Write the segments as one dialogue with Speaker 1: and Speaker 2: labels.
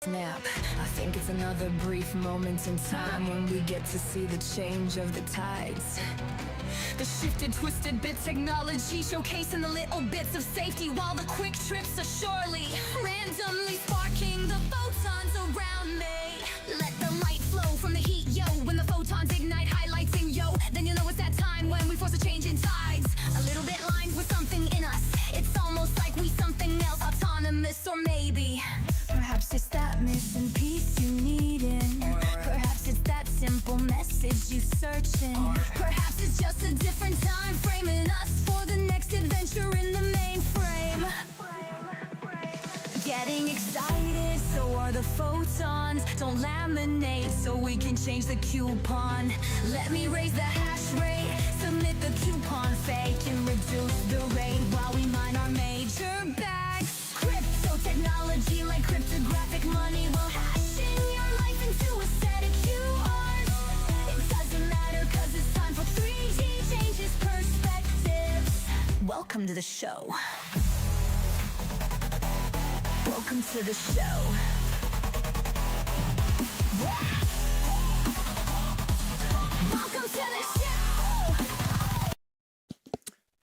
Speaker 1: snap. I think it's another brief moment in time when we get to see the change of the tides. The shifted, twisted bit technology showcasing the little bits of safety, while the quick trips are surely randomly sparking the photons around me. Let the light flow from the heat, yo. When the photons ignite, highlighting, yo, then you know it's that time when we force a change in tides. A little bit lined with something in us. It's almost like we something else, autonomous, or maybe perhaps it's that missing piece you needin'. Perhaps it's that simple message you searching. Perhaps it's just a different time framing us for the next adventure in the mainframe. Getting excited, so are the photons. Don't laminate so we can change the coupon. Let me raise the hash rate, submit the coupon fake, and reduce the rate while we mine our major bags. Crypto technology like cryptographic money will hash in your life into a set of QRs. It doesn't matter cause it's time for 3D changes perspectives. Welcome to the show. Welcome to the show. Welcome to the show.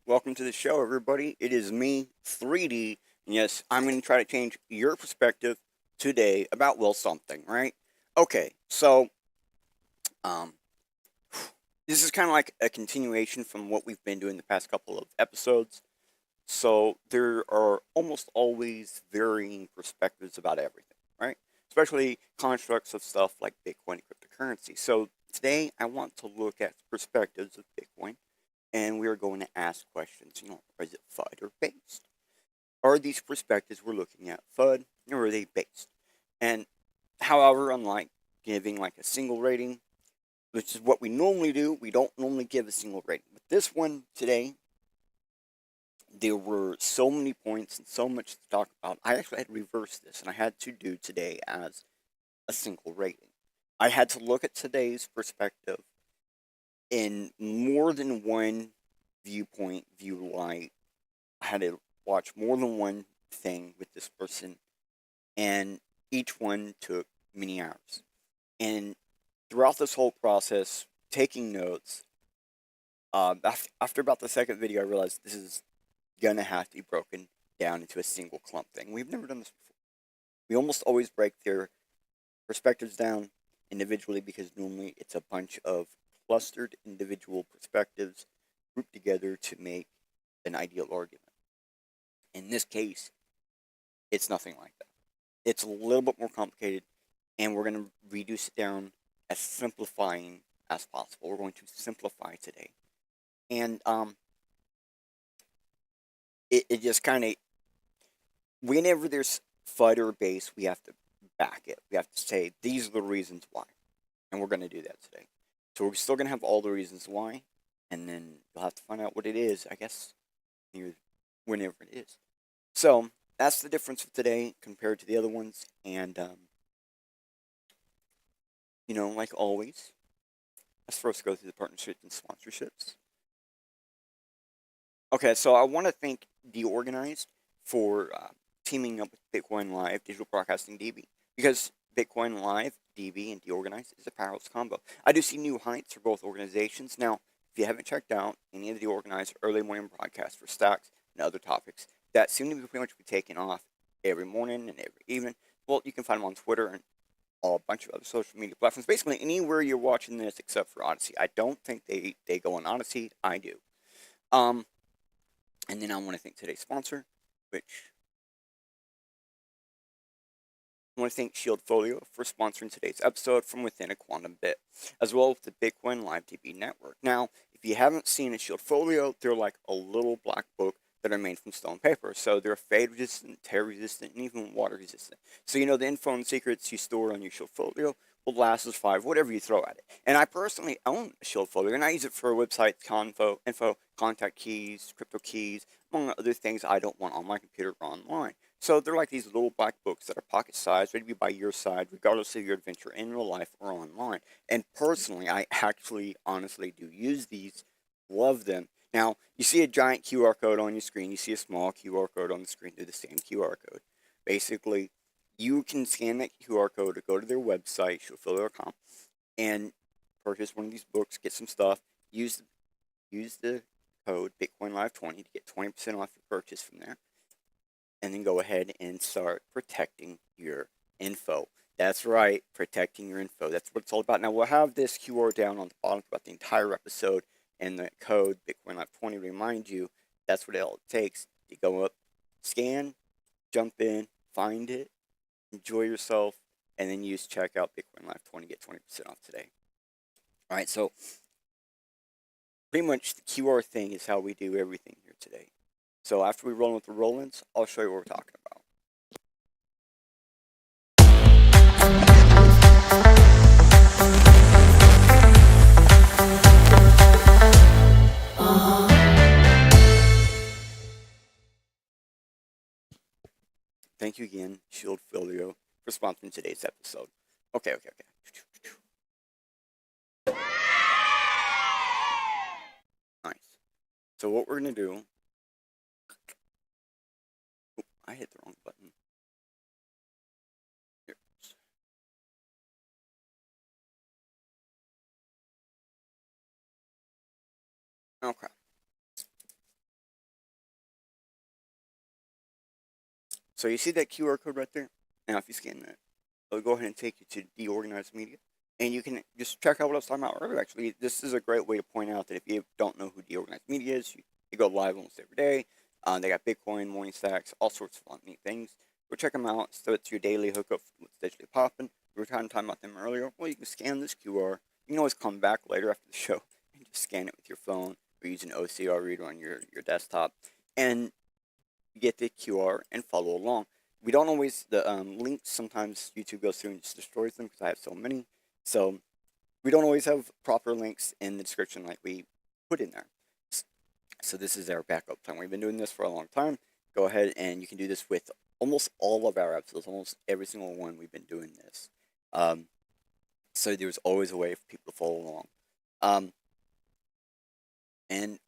Speaker 2: Welcome to the show, everybody. It is me, 3D. And yes, I'm going to try to change your perspective today about, well, something, right? Okay, so, this is kind of like a continuation from what we've been doing the past couple of episodes. So there are almost always varying perspectives about everything, right? Especially constructs of stuff like Bitcoin and cryptocurrency. So today I want to look at perspectives of Bitcoin, and we are going to ask questions, is it FUD or based? Are these perspectives we're looking at FUD, or are they based? And however, unlike giving like a single rating, which is what we normally do, we don't normally give a single rating. But this one today, there were so many points and so much to talk about. I actually had to reverse this, and I had to do today as a single rating. I had to look at today's perspective in more than one viewpoint, view light. I had to watch more than one thing with this person, and each one took many hours. And throughout this whole process, taking notes, after about the second video, I realized this is gonna have to be broken down into a single clump thing. We've never done this before. We almost always break their perspectives down individually because normally it's a bunch of clustered individual perspectives grouped together to make an ideal argument. In this case, it's nothing like that. It's a little bit more complicated, and we're going to reduce it down as simplifying as possible. We're going to simplify today. And it just kind of, whenever there's FUD or base, we have to back it. We have to say, these are the reasons why. And we're going to do that today. So we're still going to have all the reasons why. And then you'll have to find out what it is, I guess, whenever it is. So that's the difference of today compared to the other ones. And, like always, let's first go through the partnerships and sponsorships. Okay, so I want to thank Deorganized for teaming up with Bitcoin Live Digital Broadcasting DB, because Bitcoin Live DB and Deorganized is a powerhouse combo. I do see new heights for both organizations. Now, if you haven't checked out any of the Deorganized early morning broadcasts for stocks and other topics that seem to be pretty much be taken off every morning and every evening, well, you can find them on Twitter and a bunch of other social media platforms. Basically, anywhere you're watching this except for Odyssey. I don't think they go on Odyssey. I do. And then I want to thank today's sponsor, which I want to thank Shieldfolio for sponsoring today's episode from within a quantum bit, as well as the Bitcoin Live DB network. Now, if you haven't seen a Shieldfolio, they're like a little black book that are made from stone paper. So they're fade resistant, tear resistant, and even water resistant. So the info and secrets you store on your Shieldfolio will last as 5, whatever you throw at it. And I personally own a Shieldfolio, and I use it for websites, info, contact keys, crypto keys, among other things I don't want on my computer or online. So they're like these little black books that are pocket-sized, ready to be by your side, regardless of your adventure in real life or online. And personally, I actually, honestly do use these, love them. Now, you see a giant QR code on your screen, you see a small QR code on the screen, do the same QR code. Basically, you can scan that QR code or go to their website, showfill.com, and purchase one of these books, get some stuff, use the code Bitcoin Live 20 to get 20% off your purchase from there, and then go ahead and start protecting your info. That's right, protecting your info. That's what it's all about. Now, we'll have this QR down on the bottom throughout the entire episode, and the code Bitcoin Live 20 remind you that's what it all takes. You go up, scan, jump in, find it, enjoy yourself, and then use checkout Bitcoin Live 20, get 20% off today. All right, so pretty much the QR thing is how we do everything here today. So after we roll with the roll-ins, I'll show you what we're talking about. Thank you again, Shield Filio, for sponsoring today's episode. Okay. Nice. So what we're going to do... Oh, I hit the wrong button. Here. Okay. So you see that QR code right there? Now if you scan that, it'll go ahead and take you to Deorganized Media. And you can just check out what I was talking about earlier. Actually, this is a great way to point out that if you don't know who Deorganized Media is, they go live almost every day. They got Bitcoin, morning stacks, all sorts of fun, neat things. Go check them out. So it's your daily hookup with digitally popping. We were talking about them earlier. Well, you can scan this QR. You can always come back later after the show and just scan it with your phone or use an OCR reader on your desktop. And you get the QR and follow along. We don't always, the links, sometimes YouTube goes through and just destroys them because I have so many. So we don't always have proper links in the description like we put in there. So this is our backup plan. We've been doing this for a long time. Go ahead and you can do this with almost all of our episodes, almost every single one we've been doing this. So there's always a way for people to follow along. And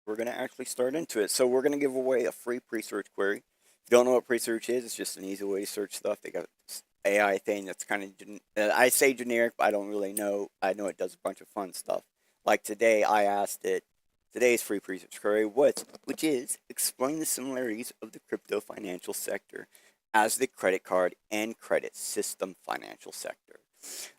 Speaker 2: we're going to actually start into it. So we're going to give away a free pre-search query. If you don't know what pre-search is, it's just an easy way to search stuff. They got this AI thing that's kind of, I say generic, but I don't really know. I know it does a bunch of fun stuff. Like today, I asked it, today's free pre-search query, which is, explain the similarities of the crypto financial sector as the credit card and credit system financial sector.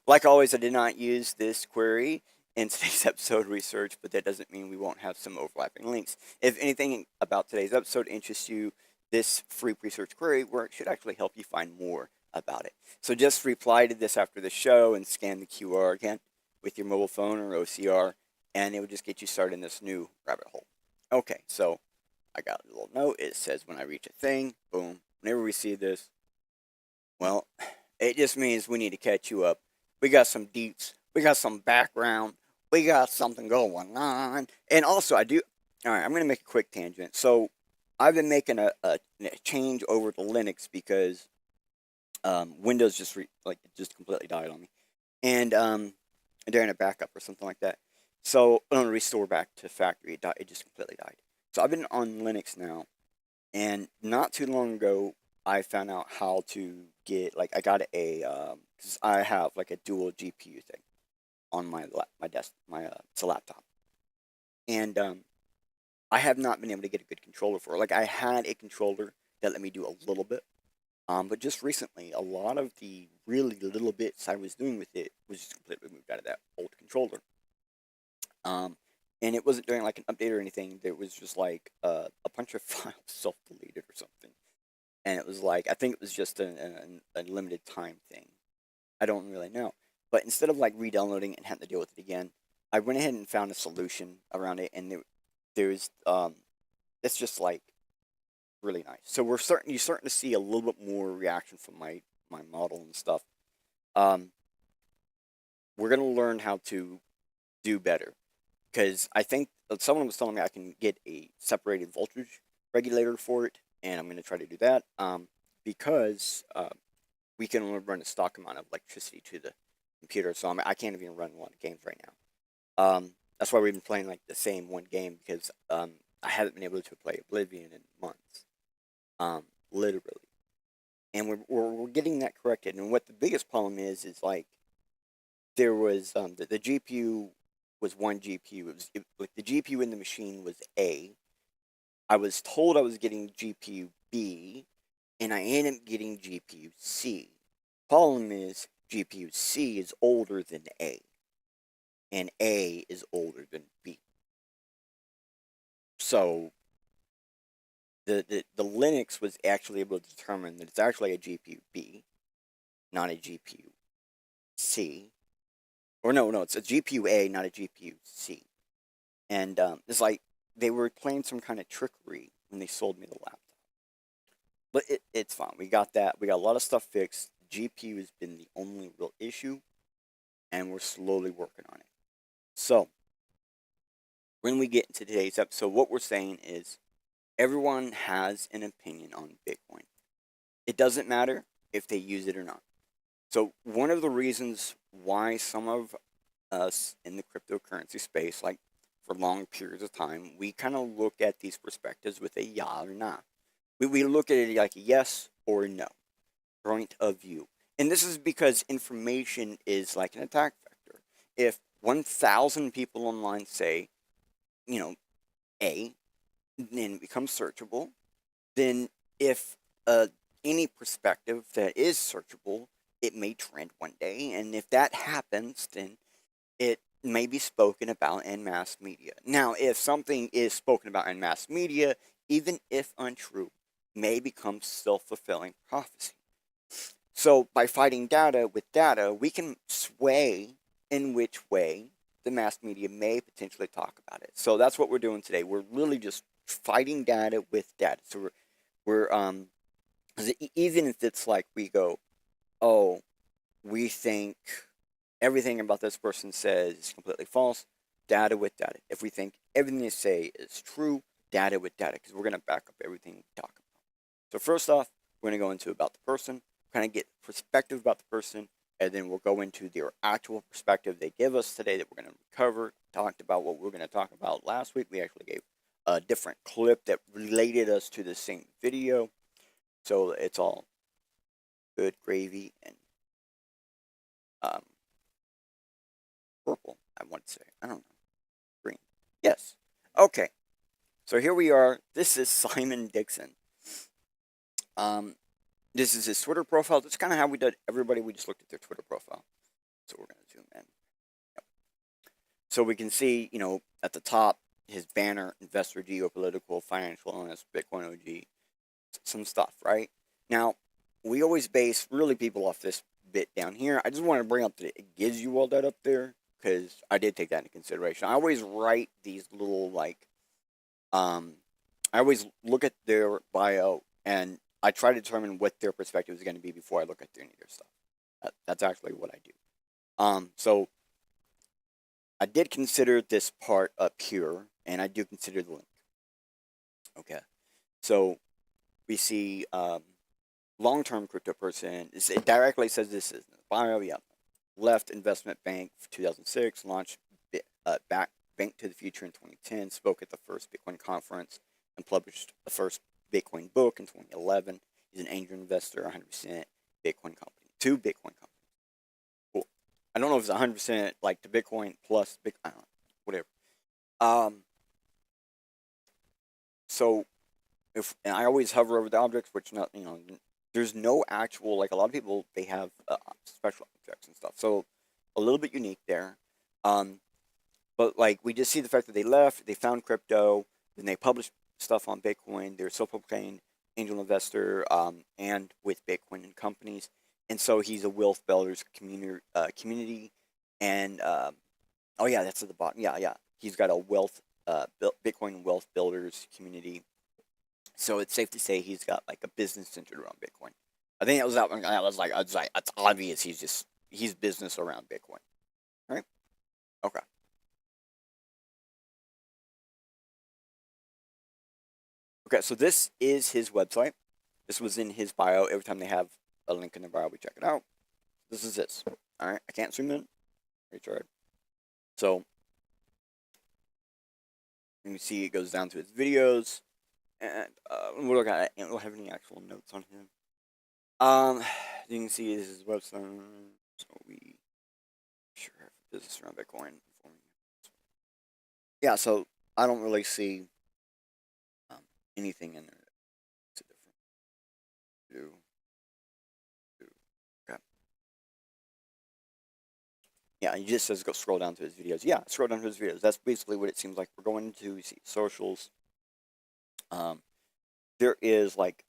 Speaker 2: Like always, I did not use this query in today's episode research, but that doesn't mean we won't have some overlapping links. If anything about today's episode interests you, this free pre-search query work should actually help you find more about it. So just reply to this after the show and scan the QR again with your mobile phone or OCR, and it will just get you started in this new rabbit hole. Okay, so I got a little note. It says when I reach a thing, boom. Whenever we see this, well, it just means we need to catch you up. We got some deets. We got some background. We got something going on. And also, all right, I'm going to make a quick tangent. So I've been making a change over to Linux because Windows just completely died on me, and during a backup or something like that. So I'm gonna restore back to factory. It just completely died. So I've been on Linux now, and not too long ago I found out how to get I got because I have like a dual GPU thing on my desk. It's a laptop, and I have not been able to get a good controller for it. Like I had a controller that let me do a little bit. But just recently, a lot of the really little bits I was doing with it was just completely removed out of that old controller. And it wasn't during like an update or anything. There was just like a bunch of files self-deleted or something. And it was like, I think it was just a limited time thing. I don't really know. But instead of like re-downloading it and having to deal with it again, I went ahead and found a solution around it. And there's, it's just like, really nice. So you're starting to see a little bit more reaction from my model and stuff. We're gonna learn how to do better because I think someone was telling me I can get a separated voltage regulator for it, and I'm gonna try to do that. Because we can only run a stock amount of electricity to the computer, so I can't even run a lot of games right now. That's why we've been playing like the same one game because I haven't been able to play Oblivion in months. Literally. And we're getting that corrected. And what the biggest problem is like there was the GPU was one GPU. Like the GPU in the machine was A. I was told I was getting GPU B, and I ended up getting GPU C. Problem is GPU C is older than A, and A is older than B. So the Linux was actually able to determine that it's actually a GPU B, not a GPU C. Or no, it's a GPU A, not a GPU C. And it's like they were playing some kind of trickery when they sold me the laptop. But it's fine. We got that. We got a lot of stuff fixed. GPU has been the only real issue, and we're slowly working on it. So, when we get into today's episode, what we're saying is everyone has an opinion on Bitcoin. It doesn't matter if they use it or not. So, one of the reasons why some of us in the cryptocurrency space, like for long periods of time, we kind of look at these perspectives with a yeah or nah. We look at it like a yes or no point of view. And this is because information is like an attack vector. If 1,000 people online say, A, then it becomes searchable, then if any perspective that is searchable, it may trend one day. And if that happens, then it may be spoken about in mass media. Now, if something is spoken about in mass media, even if untrue, may become self-fulfilling prophecy. So by fighting data with data, we can sway in which way the mass media may potentially talk about it. So that's what we're doing today. We're really just fighting data with data. So we're even if it's like we go, oh, we think everything about this person says is completely false, data with data. If we think everything they say is true, data with data, because we're going to back up everything we talk about. So first off, we're going to go into about the person, kind of get perspective about the person, and then we'll go into their actual perspective they give us today that we're going to cover. Talked about what we're going to talk about last week. We actually gave a different clip that related us to the same video. So it's all good gravy and purple, I want to say. I don't know. Green. Yes. Okay. So here we are. This is Simon Dixon. This is his Twitter profile. That's kind of how we did everybody. We just looked at their Twitter profile. So we're going to zoom in. Yep. So we can see, at the top, his banner, investor, geopolitical, financial analyst, Bitcoin OG, some stuff, right? Now, we always base really people off this bit down here. I just want to bring up that it gives you all that up there because I did take that into consideration. I always write these little, I always look at their bio and I try to determine what their perspective is going to be before I look at any of their stuff. That's actually what I do. So I did consider this part up here, and I do consider the link. Okay. So we see long-term crypto person. It directly says this is bio. Yeah. Left investment bank 2006. Launched back Bank to the Future in 2010. Spoke at the first Bitcoin conference and published the first Bitcoin book in 2011. He's an angel investor, 100% Bitcoin company. 2 Bitcoin companies. Cool. I don't know if it's 100% like the Bitcoin plus Bitcoin, I don't know, whatever. So and I always hover over the objects, which there's no actual, like a lot of people, they have special objects and stuff. So a little bit unique there. But like we just see the fact that they left, they found crypto, then they published stuff on Bitcoin. They're self-proclaimed angel investor, and with Bitcoin and companies. And so he's a wealth builders community, and oh yeah, that's at the bottom. Yeah, he's got a Bitcoin wealth builders community. So it's safe to say he's got like a business centered around Bitcoin. I think that was that one. I was like, it's obvious he's business around Bitcoin, right? Okay. Okay, so this is his website. This was in his bio. Every time they have a link in the bio, we check it out. This is this. All right, I can't zoom in. Retard. So you can see it goes down to his videos, and we'll look at it. And we'll have any actual notes on him. As you can see, this is his website. So we sure have business around Bitcoin. Yeah, so I don't really see anything in there that's different. Okay. Yeah, he just says go scroll down to his videos. Yeah, scroll down to his videos. That's basically what it seems like. We're going to see socials. There is like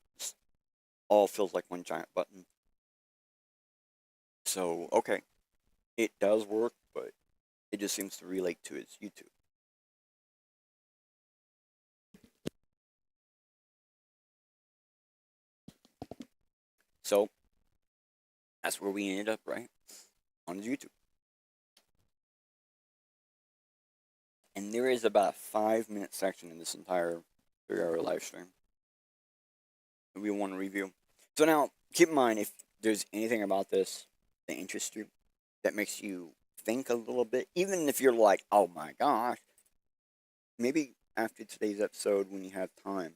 Speaker 2: all feels like one giant button. So okay, it does work, but it just seems to relate to his YouTube. So that's where we ended up, right? On his YouTube. And there is about a 5-minute section in this entire 3-hour live stream that we want to review. So now, keep in mind, if there's anything about this that interests you, that makes you think a little bit, even if you're like, oh my gosh, maybe after today's episode, when you have time,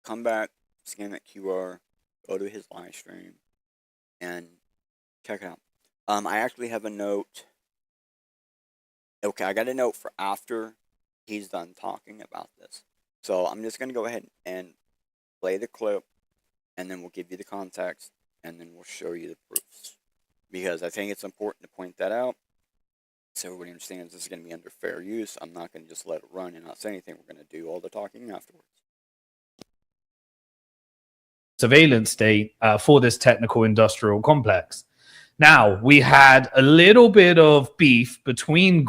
Speaker 2: come back, scan that QR, go to his live stream, and check it out. I actually have a note. Okay, I got a note for after he's done talking about this. So I'm just going to go ahead and play the clip, and then we'll give you the context, and then we'll show you the proofs. Because I think it's important to point that out so everybody understands this is going to be under fair use. I'm not going to just let it run and not say anything. We're going to do all the talking afterwards.
Speaker 3: Surveillance state for this technical industrial complex. Now, we had a little bit of beef between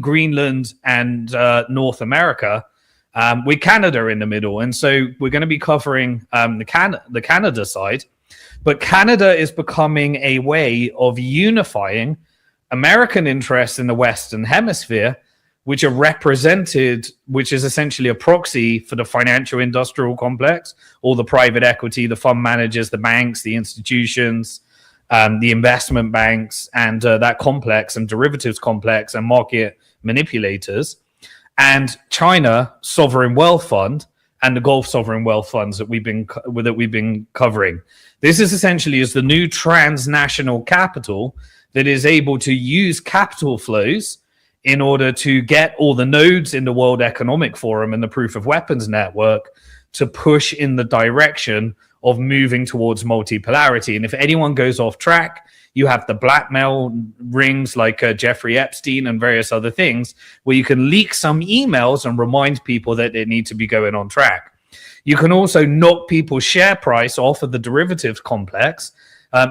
Speaker 3: Greenland and North America, with Canada in the middle. And so we're going to be covering the Canada side. But Canada is becoming a way of unifying American interests in the Western Hemisphere, which are represented, which is essentially a proxy for the financial industrial complex, all the private equity, the fund managers, the banks, the institutions, the investment banks, and that complex and derivatives complex and market manipulators, and China Sovereign Wealth Fund and the Gulf Sovereign Wealth Funds that we've been covering. This is essentially as the new transnational capital that is able to use capital flows in order to get all the nodes in the World Economic Forum and the Proof of Weapons Network to push in the direction of moving towards multipolarity. And if anyone goes off track, you have the blackmail rings like Jeffrey Epstein and various other things where you can leak some emails and remind people that they need to be going on track. You can also knock people's share price off of the derivatives complex,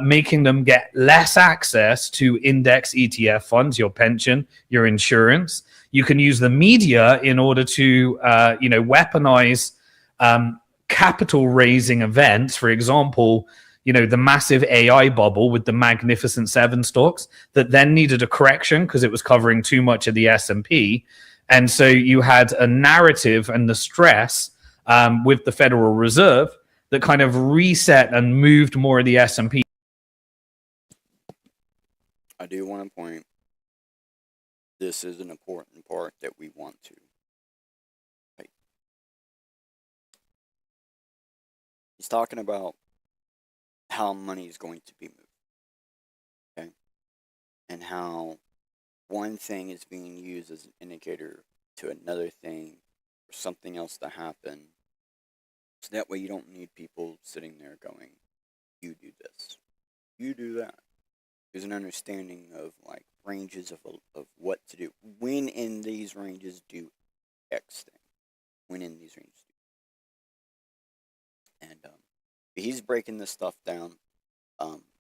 Speaker 3: making them get less access to index ETF funds, your pension, your insurance. You can use the media in order to, weaponize capital raising events. For example, the massive AI bubble with the Magnificent Seven stocks that then needed a correction because it was covering too much of the S&P. And so you had a narrative and the stress with the Federal Reserve that kind of reset and moved more of the S&P.
Speaker 2: I do want to point, this is an important part that we want to take. He's talking about how money is going to be moved, okay? And how one thing is being used as an indicator to another thing or something else to happen. So that way you don't need people sitting there going, you do this, you do that. There's an understanding of like ranges of what to do. When in these ranges do X thing. When in these ranges do. And he's breaking this stuff down.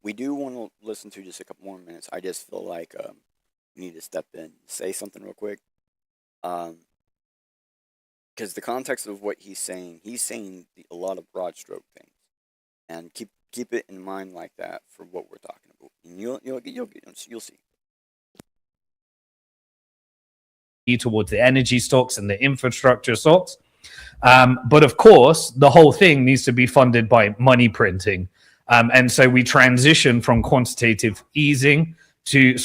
Speaker 2: We do want to listen to just a couple more minutes. I just feel like we need to step in and say something real quick. Because the context of what he's saying a lot of broad stroke things. And keep it in mind like that for what we're talking about. And you'll see.
Speaker 3: Towards the energy stocks and the infrastructure stocks. But of course, the whole thing needs to be funded by money printing. And so we transition from quantitative tightening to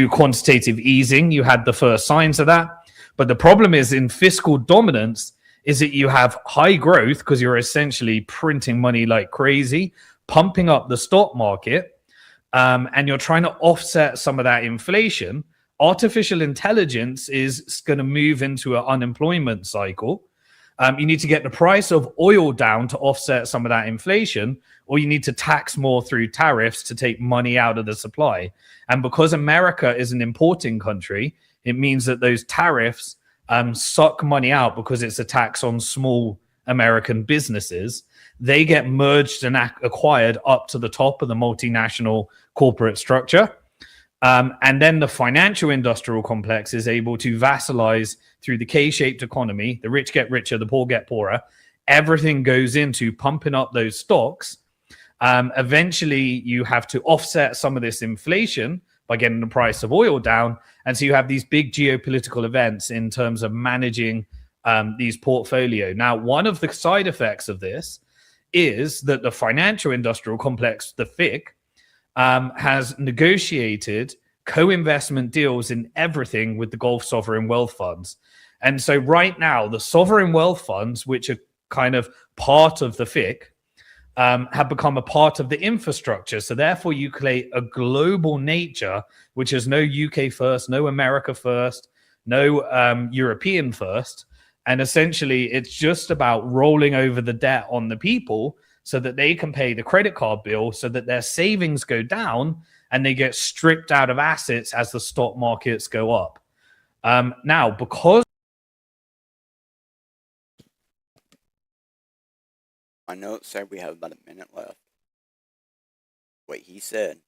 Speaker 3: quantitative easing. You had the first signs of that. But the problem is in fiscal dominance is that you have high growth because you're essentially printing money like crazy, pumping up the stock market, and you're trying to offset some of that inflation. Artificial intelligence is going to move into an unemployment cycle. You need to get the price of oil down to offset some of that inflation, or you need to tax more through tariffs to take money out of the supply. And because America is an importing country, it means that those tariffs suck money out because it's a tax on small American businesses. They get merged and acquired up to the top of the multinational corporate structure. And then the financial industrial complex is able to vassalize through the K-shaped economy. The rich get richer, the poor get poorer. Everything goes into pumping up those stocks. Eventually, you have to offset some of this inflation by getting the price of oil down. And so you have these big geopolitical events in terms of managing these portfolio. Now, one of the side effects of this is that the financial industrial complex, the FIC, has negotiated co-investment deals in everything with the Gulf sovereign wealth funds. And so right now, the sovereign wealth funds, which are kind of part of the FIC, have become a part of the infrastructure. So therefore, you create a global nature, which is no UK first, no America first, no European first. And essentially, it's just about rolling over the debt on the people so that they can pay the credit card bill, so that their savings go down and they get stripped out of assets as the stock markets go up. Now, because
Speaker 2: My notes said we have about a minute left. What he said,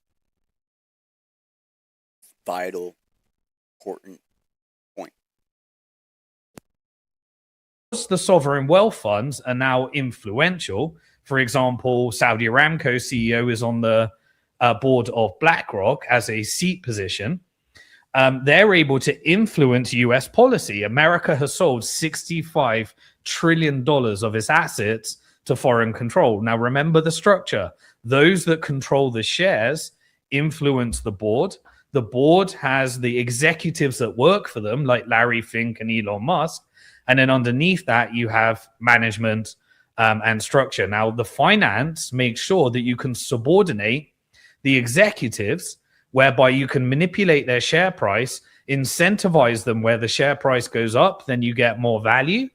Speaker 2: vital, important point.
Speaker 3: the sovereign wealth funds are now influential, for example, Saudi Aramco CEO is on the board of BlackRock as a seat position. They're able to influence US policy. America has sold $65 trillion of its assets to foreign control. Now, remember the structure. Those that control the shares influence the board. The board has the executives that work for them, like Larry Fink and Elon Musk. And then underneath that, you have management and structure. Now, the finance makes sure that you can subordinate the executives, whereby you can manipulate their share price, incentivize them where the share price goes up, then you get more value.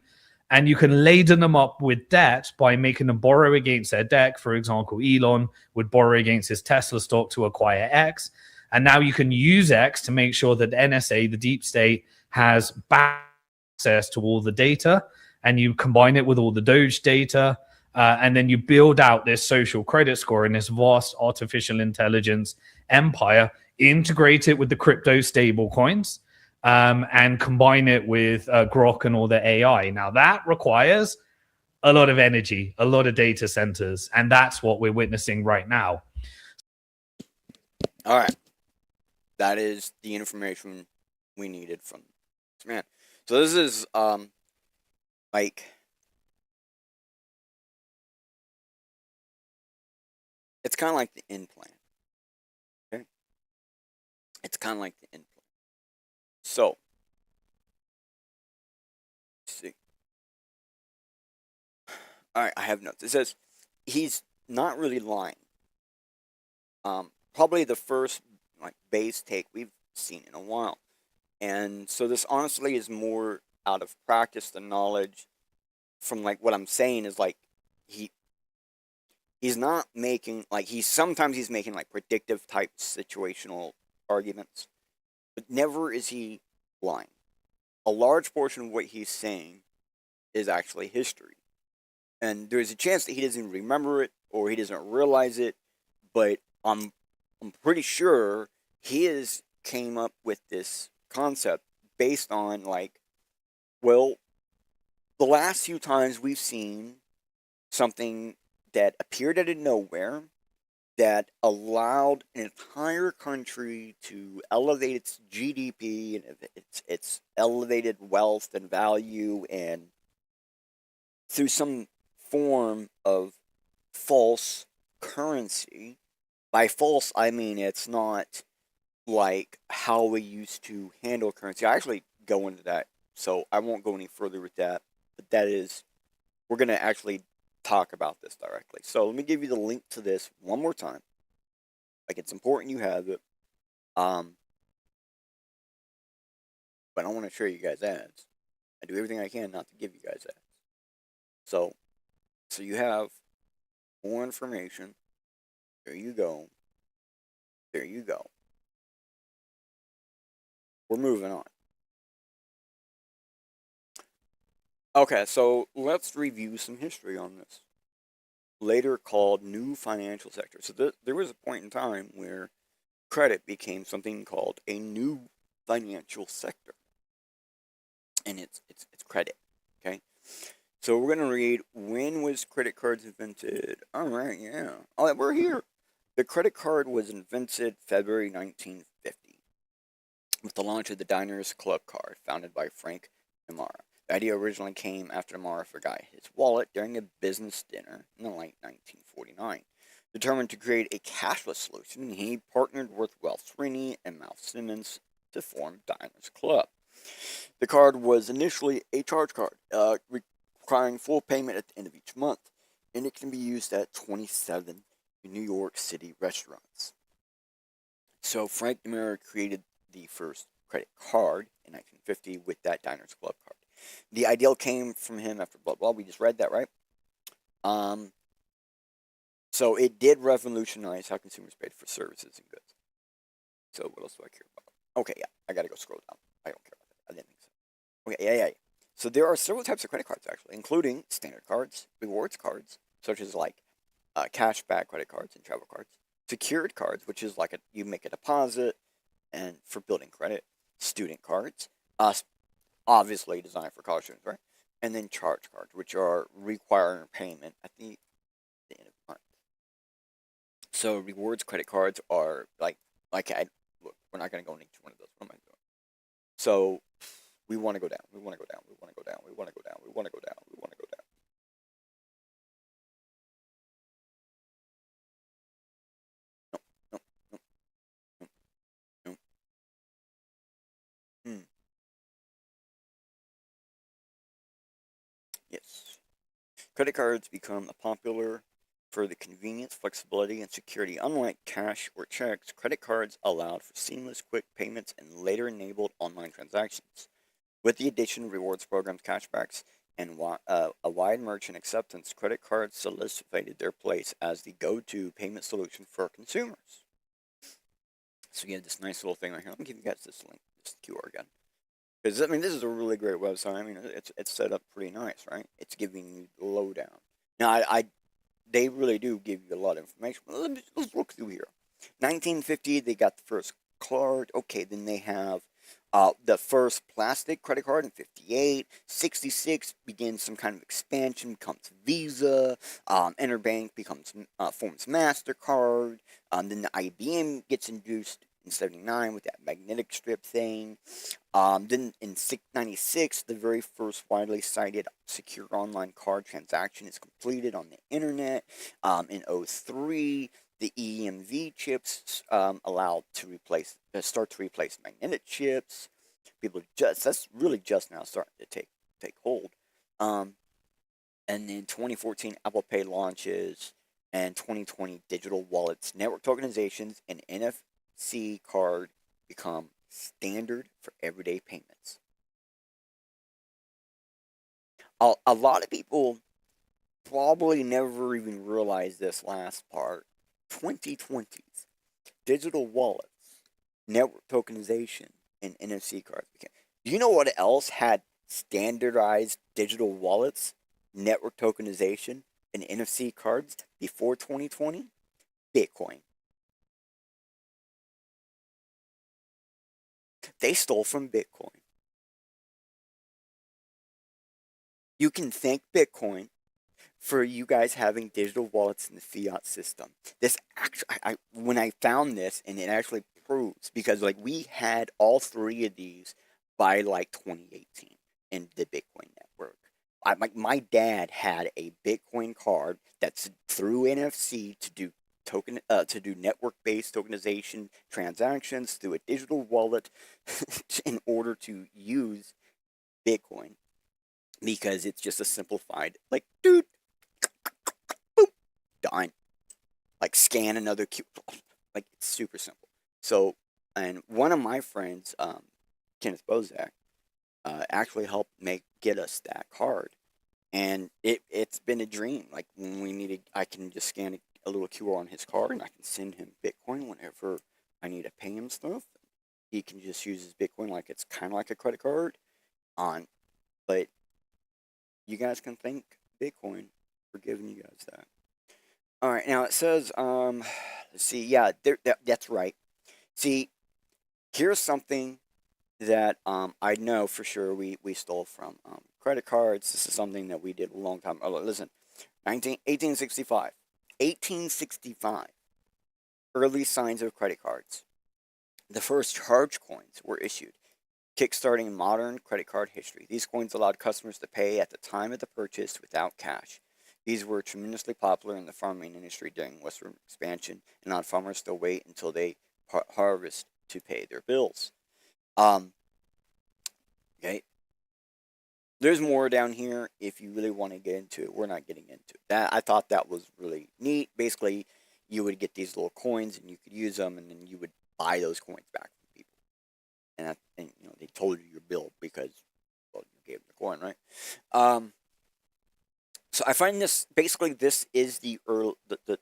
Speaker 3: And you can laden them up with debt by making them borrow against their debt. For example, Elon would borrow against his Tesla stock to acquire X. And now you can use X to make sure that the NSA, the deep state, has access to all the data. And you combine it with all the Doge data. And then you build out this social credit score in this vast artificial intelligence empire, integrate it with the crypto stable coins. And combine it with Grok and all the AI. Now, that requires a lot of energy, a lot of data centers, and that's what we're witnessing right now.
Speaker 2: All right. That is the information we needed from this man. So this is like it's kind of like the end plan. Okay? It's kind of like the end plan. So, let's see. All right, I have notes. It says he's not really lying. Probably the first like base take we've seen in a while, and so this honestly is more out of practice than knowledge. From like what I'm saying is like he's not making like sometimes he's making like predictive type situational arguments. But never is he lying. A large portion of what he's saying is actually history. And there's a chance that he doesn't remember it or he doesn't realize it, but I'm pretty sure he has came up with this concept based on like, well, the last few times we've seen something that appeared out of nowhere that allowed an entire country to elevate its GDP and its elevated wealth and value, and through some form of false currency. By false, I mean it's not like how we used to handle currency. I actually go into that, so I won't go any further with that. but that is, we're going to actually talk about this directly. So let me give you the link to this one more time. Like, it's important you have it. But I don't want to show you guys ads. I do everything I can not to give you guys ads. So you have more information. There you go. There you go. We're moving on. Okay, so let's review some history on this. Later called new financial sector. So there was a point in time where credit became something called a new financial sector. And it's credit. Okay? So we're going to read, when was credit cards invented? All right, yeah. Oh, we're here. The credit card was invented February 1950 with the launch of the Diners Club card, founded by Frank Namara. The idea originally came after Namara forgot his wallet during a business dinner in the late 1949. Determined to create a cashless solution, he partnered with Wells Sweeney and Mal Simmons to form Diners Club. The card was initially a charge card, requiring full payment at the end of each month, and it can be used at 27 New York City restaurants. So Frank Namara created the first credit card in 1950 with that Diners Club card. The ideal came from him after blah blah. We just read that, right? So it did revolutionize how consumers paid for services and goods. So what else do I care about? Okay, yeah, I gotta go scroll down. I don't care about that. I didn't think so. Okay, yeah. So there are several types of credit cards actually, including standard cards, rewards cards, such as like cashback credit cards and travel cards, secured cards, which is like you make a deposit and for building credit, student cards, obviously designed for college students, right? And then charge cards, which are requiring payment at the end of the month. So rewards credit cards are look, we're not going to go into each one of those. What am I doing? So we want to go down. We want to go down. We want to go down. We want to go down. We want to go down. We want to go down. No. Yes. Credit cards become popular for the convenience, flexibility, and security. Unlike cash or checks, credit cards allowed for seamless, quick payments and later enabled online transactions. With the addition of rewards programs, cashbacks, and a wide merchant acceptance, credit cards solidified their place as the go-to payment solution for consumers. So you have this nice little thing right here. Let me give you guys this link, this QR again. Because, I mean, this is a really great website. I mean, it's set up pretty nice, right? It's giving you the lowdown. Now, they really do give you a lot of information. Let's look through here. 1950, they got the first card. Okay, then they have the first plastic credit card in 58. 66 begins some kind of expansion, becomes Visa. Interbank forms MasterCard. Then the IBM gets introduced in 79 with that magnetic strip thing. Then in 96, the very first widely cited secure online card transaction is completed on the internet. In 03, the EMV chips allowed to start to replace magnetic chips. That's really just now starting to take hold. And then 2014, Apple Pay launches, and 2020, digital wallets, network tokenizations, and NFC card become standard for everyday payments. A lot of people probably never even realized this last part. 2020s, digital wallets, network tokenization, and NFC cards became. Do you know what else had standardized digital wallets, network tokenization, and NFC cards before 2020? Bitcoin. They stole from Bitcoin. You can thank Bitcoin for you guys having digital wallets in the fiat system. This actually, when I found this, and it actually proves, because like we had all three of these by like 2018 in the Bitcoin network. My dad had a Bitcoin card that's through NFC to do network-based tokenization transactions through a digital wallet in order to use Bitcoin. because it's just a simplified, like, dude, boop, done. Like, scan another like, it's super simple. So, and one of my friends, Kenneth Bozak, actually helped get us that card, and it's been a dream. Like, when we needed, I can just scan a little QR on his card, and I can send him Bitcoin whenever I need to pay him stuff. He can just use his Bitcoin like it's kind of like a credit card on, but you guys can thank Bitcoin for giving you guys that. All right, now it says, let's see, yeah, that's right. See, here's something that I know for sure we stole from credit cards. This is something that we did a long time. Oh, listen, 1865, 1865, early signs of credit cards. The first charge coins were issued, kickstarting modern credit card history. These coins allowed customers to pay at the time of the purchase without cash. These were tremendously popular in the farming industry during western expansion, and allowed farmers to wait until they harvest to pay their bills. Okay, there's more down here if you really want to get into it. We're not getting into it. That, I thought that was really neat. Basically, you would get these little coins and you could use them, and then you would buy those coins back from people. And they told you your bill because, well, you gave them the coin, right? So I find this, basically this is the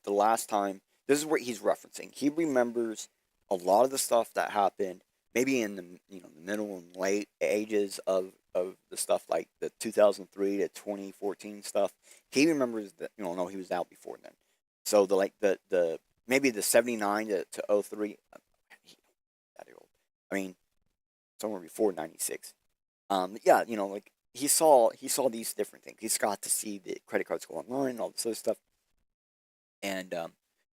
Speaker 2: last time. This is what he's referencing. He remembers a lot of the stuff that happened, maybe in the the middle and late ages of the stuff, like the 2003 to 2014 stuff. He remembers that, no, he was out before then. So the maybe the 79 to 03. That old. I mean, somewhere before 96. Yeah, like he saw these different things. He's got to see the credit cards go online and all this other stuff. And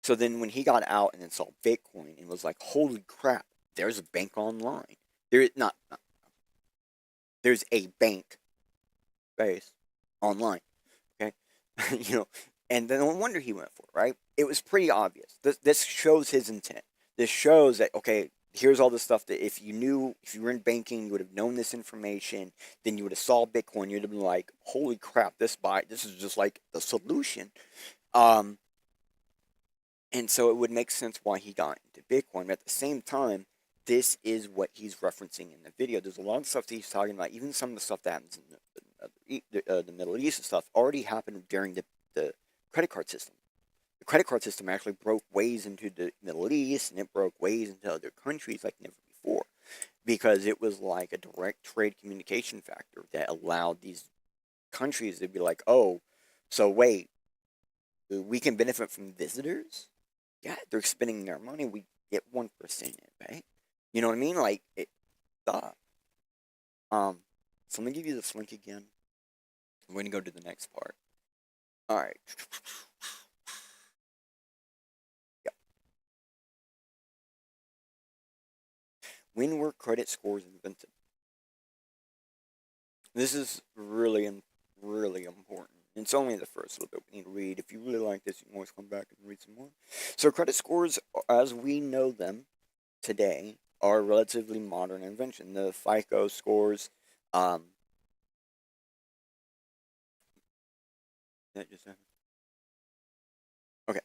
Speaker 2: so then when he got out and then saw Bitcoin and was like, holy crap, there's a bank online. There's a bank base online. Okay. And then no wonder he went for it, right? It was pretty obvious. This shows his intent. This shows that, okay, here's all the stuff that if you were in banking, you would have known this information. Then you would have saw Bitcoin. You'd have been like, holy crap, this is just like the solution. And so it would make sense why he got into Bitcoin. But at the same time, this is what he's referencing in the video. There's a lot of stuff that he's talking about. Even some of the stuff that happens in the Middle East and stuff already happened during the credit card system. The credit card system actually broke ways into the Middle East, and it broke ways into other countries like never before, because it was like a direct trade communication factor that allowed these countries to be like, oh, so wait, we can benefit from visitors? Yeah, they're spending their money. We get 1% in it, right? You know what I mean? Like, duh. So let me give you this link again. We're going to go to the next part. All right. Yep. When were credit scores invented? This is really, really important. It's only the first little bit we need to read. If you really like this, you can always come back and read some more. So credit scores, as we know them today, are a relatively modern invention. The FICO scores, that just happened. Okay.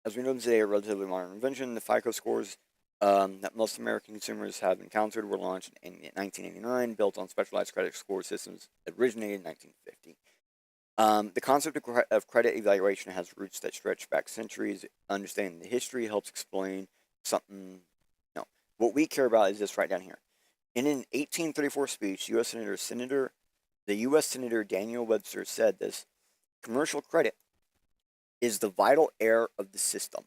Speaker 2: As we know them today, a relatively modern invention. The FICO scores that most American consumers have encountered were launched in 1989, built on specialized credit score systems that originated in 1950. The concept of credit evaluation has roots that stretch back centuries. Understanding the history helps explain something. No, what we care about is this right down here. In an 1834 speech, the U.S. Senator Daniel Webster said this: commercial credit is the vital air of the system.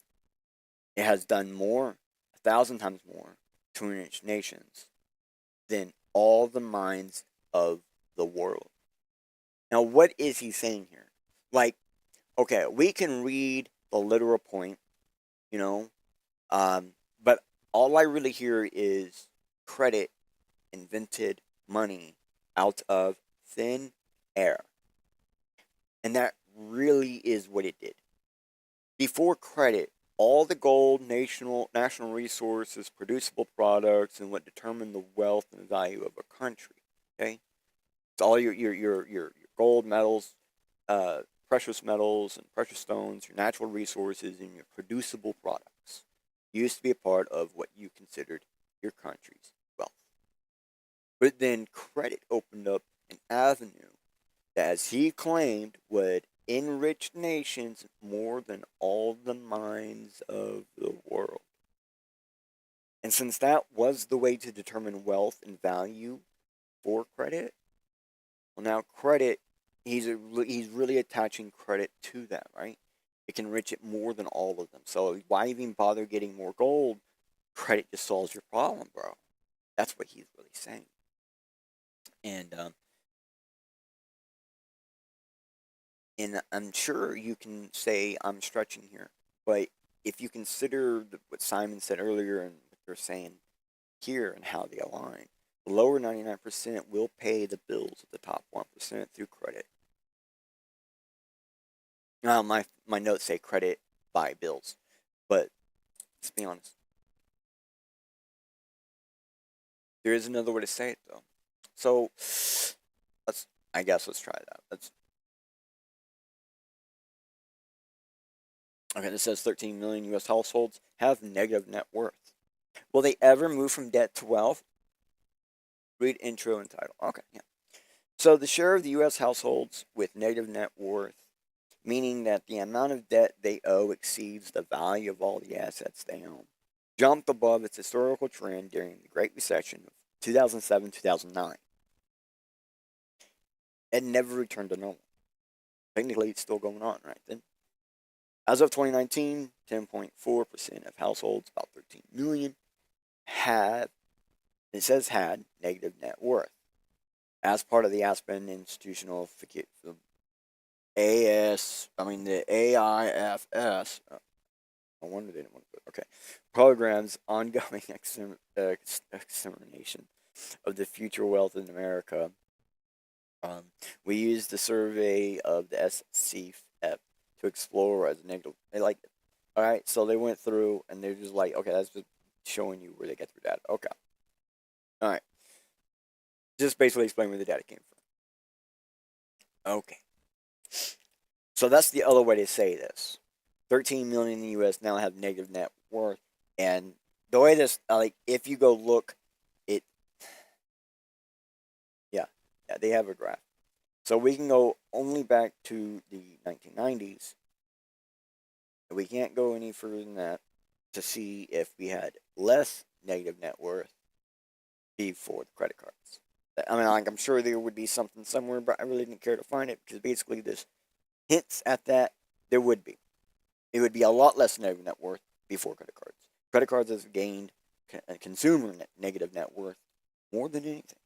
Speaker 2: It has done more, 1,000 times more, to enrich nations than all the mines of the world. Now, what is he saying here? Like, okay, we can read the literal point, but all I really hear is credit invented money out of thin air. And that really is what it did. Before credit, all the gold, national resources, producible products, and what determined the wealth and the value of a country, okay? It's all your gold, metals, precious metals and precious stones, your natural resources, and your producible products used to be a part of what you considered your country's wealth. But then credit opened up an avenue that, as he claimed, would enrich nations more than all the mines of the world. And since that was the way to determine wealth and value for credit, well, now credit, he's really attaching credit to that, right? It can enrich it more than all of them. So why even bother getting more gold? Credit just solves your problem, bro. That's what he's really saying. And I'm sure you can say I'm stretching here, but if you consider what Simon said earlier and what they're saying here and how they align, the lower 99% will pay the bills of the top 1% through credit. Now, my notes say credit by bills, but let's be honest. There is another way to say it, though. So, let's try that. Okay, this says 13 million U.S. households have negative net worth. Will they ever move from debt to wealth? Read intro and title. Okay, yeah. So the share of the U.S. households with negative net worth, meaning that the amount of debt they owe exceeds the value of all the assets they own, jumped above its historical trend during the Great Recession of 2007-2009. It never returned to normal. Technically, it's still going on right then. As of 2019, 10.4% of households, about 13 million, had negative net worth. As part of the Aspen Institutional the AIFS, no wonder they didn't want to put, okay, program's ongoing examination of the future wealth in America. We used the survey of the SCF to explore as a negative. They like it. All right, so they went through and they're just like, okay, that's just showing you where they get their data. Okay. All right. Just basically explain where the data came from. Okay. So that's the other way to say this. 13 million in the U.S. now have negative net worth. And the way this, if you go look, yeah, they have a graph. So we can go only back to the 1990s. We can't go any further than that to see if we had less negative net worth before the credit cards. I mean, I'm sure there would be something somewhere, but I really didn't care to find it because basically this hints at that there would be. It would be a lot less negative net worth before credit cards. Credit cards has gained consumer negative net worth more than anything.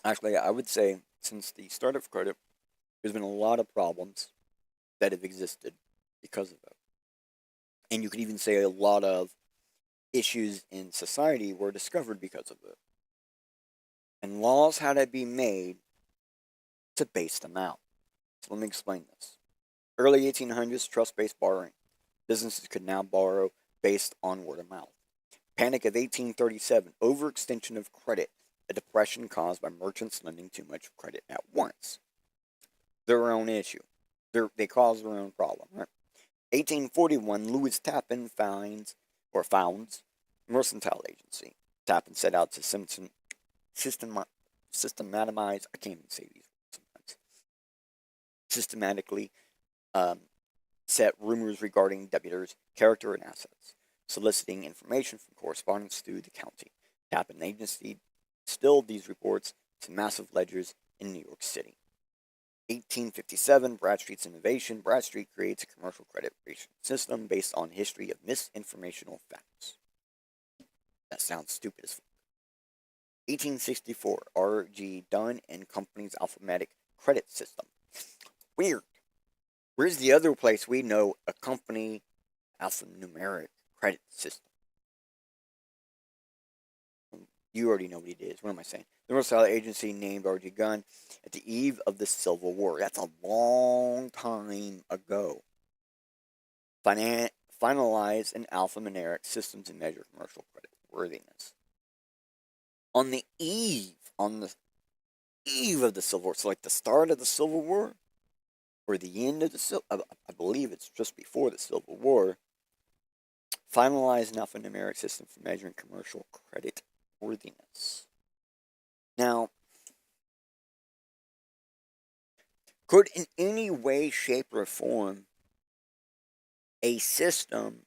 Speaker 2: Actually, I would say since the start of credit, there's been a lot of problems that have existed because of it. And you could even say a lot of issues in society were discovered because of it. And laws had to be made to base them out. So let me explain this. Early 1800s, trust-based borrowing. Businesses could now borrow based on word of mouth. Panic of 1837, overextension of credit, a depression caused by merchants lending too much credit at once. Their own issue. They caused their own problem, right? 1841, Louis Tappan founds Mercantile Agency. Tappan set out to systematize, I can't even say these sometimes, systematically set rumors regarding debtors' character and assets, soliciting information from correspondents through the county. Tappan Agency distilled these reports to massive ledgers in New York City. 1857, Bradstreet's innovation. Bradstreet creates a commercial credit rating system based on history of misinformational facts. That sounds stupid as fuck. 1864, R.G. Dunn and Company's alphabetic credit system. Weird. Where's the other place we know a company alphanumeric credit system? You already know what it is. What am I saying? The Mercantile Agency named R.G. Gunn at the eve of the Civil War. That's a long time ago. finalize an alphanumeric system to measure commercial credit worthiness. On the eve of the Civil War, so like the start of the Civil War, or the end of the Civil, I believe it's just before the Civil War, finalize an alphanumeric system for measuring commercial credit worthiness. Now, could in any way, shape, or form a system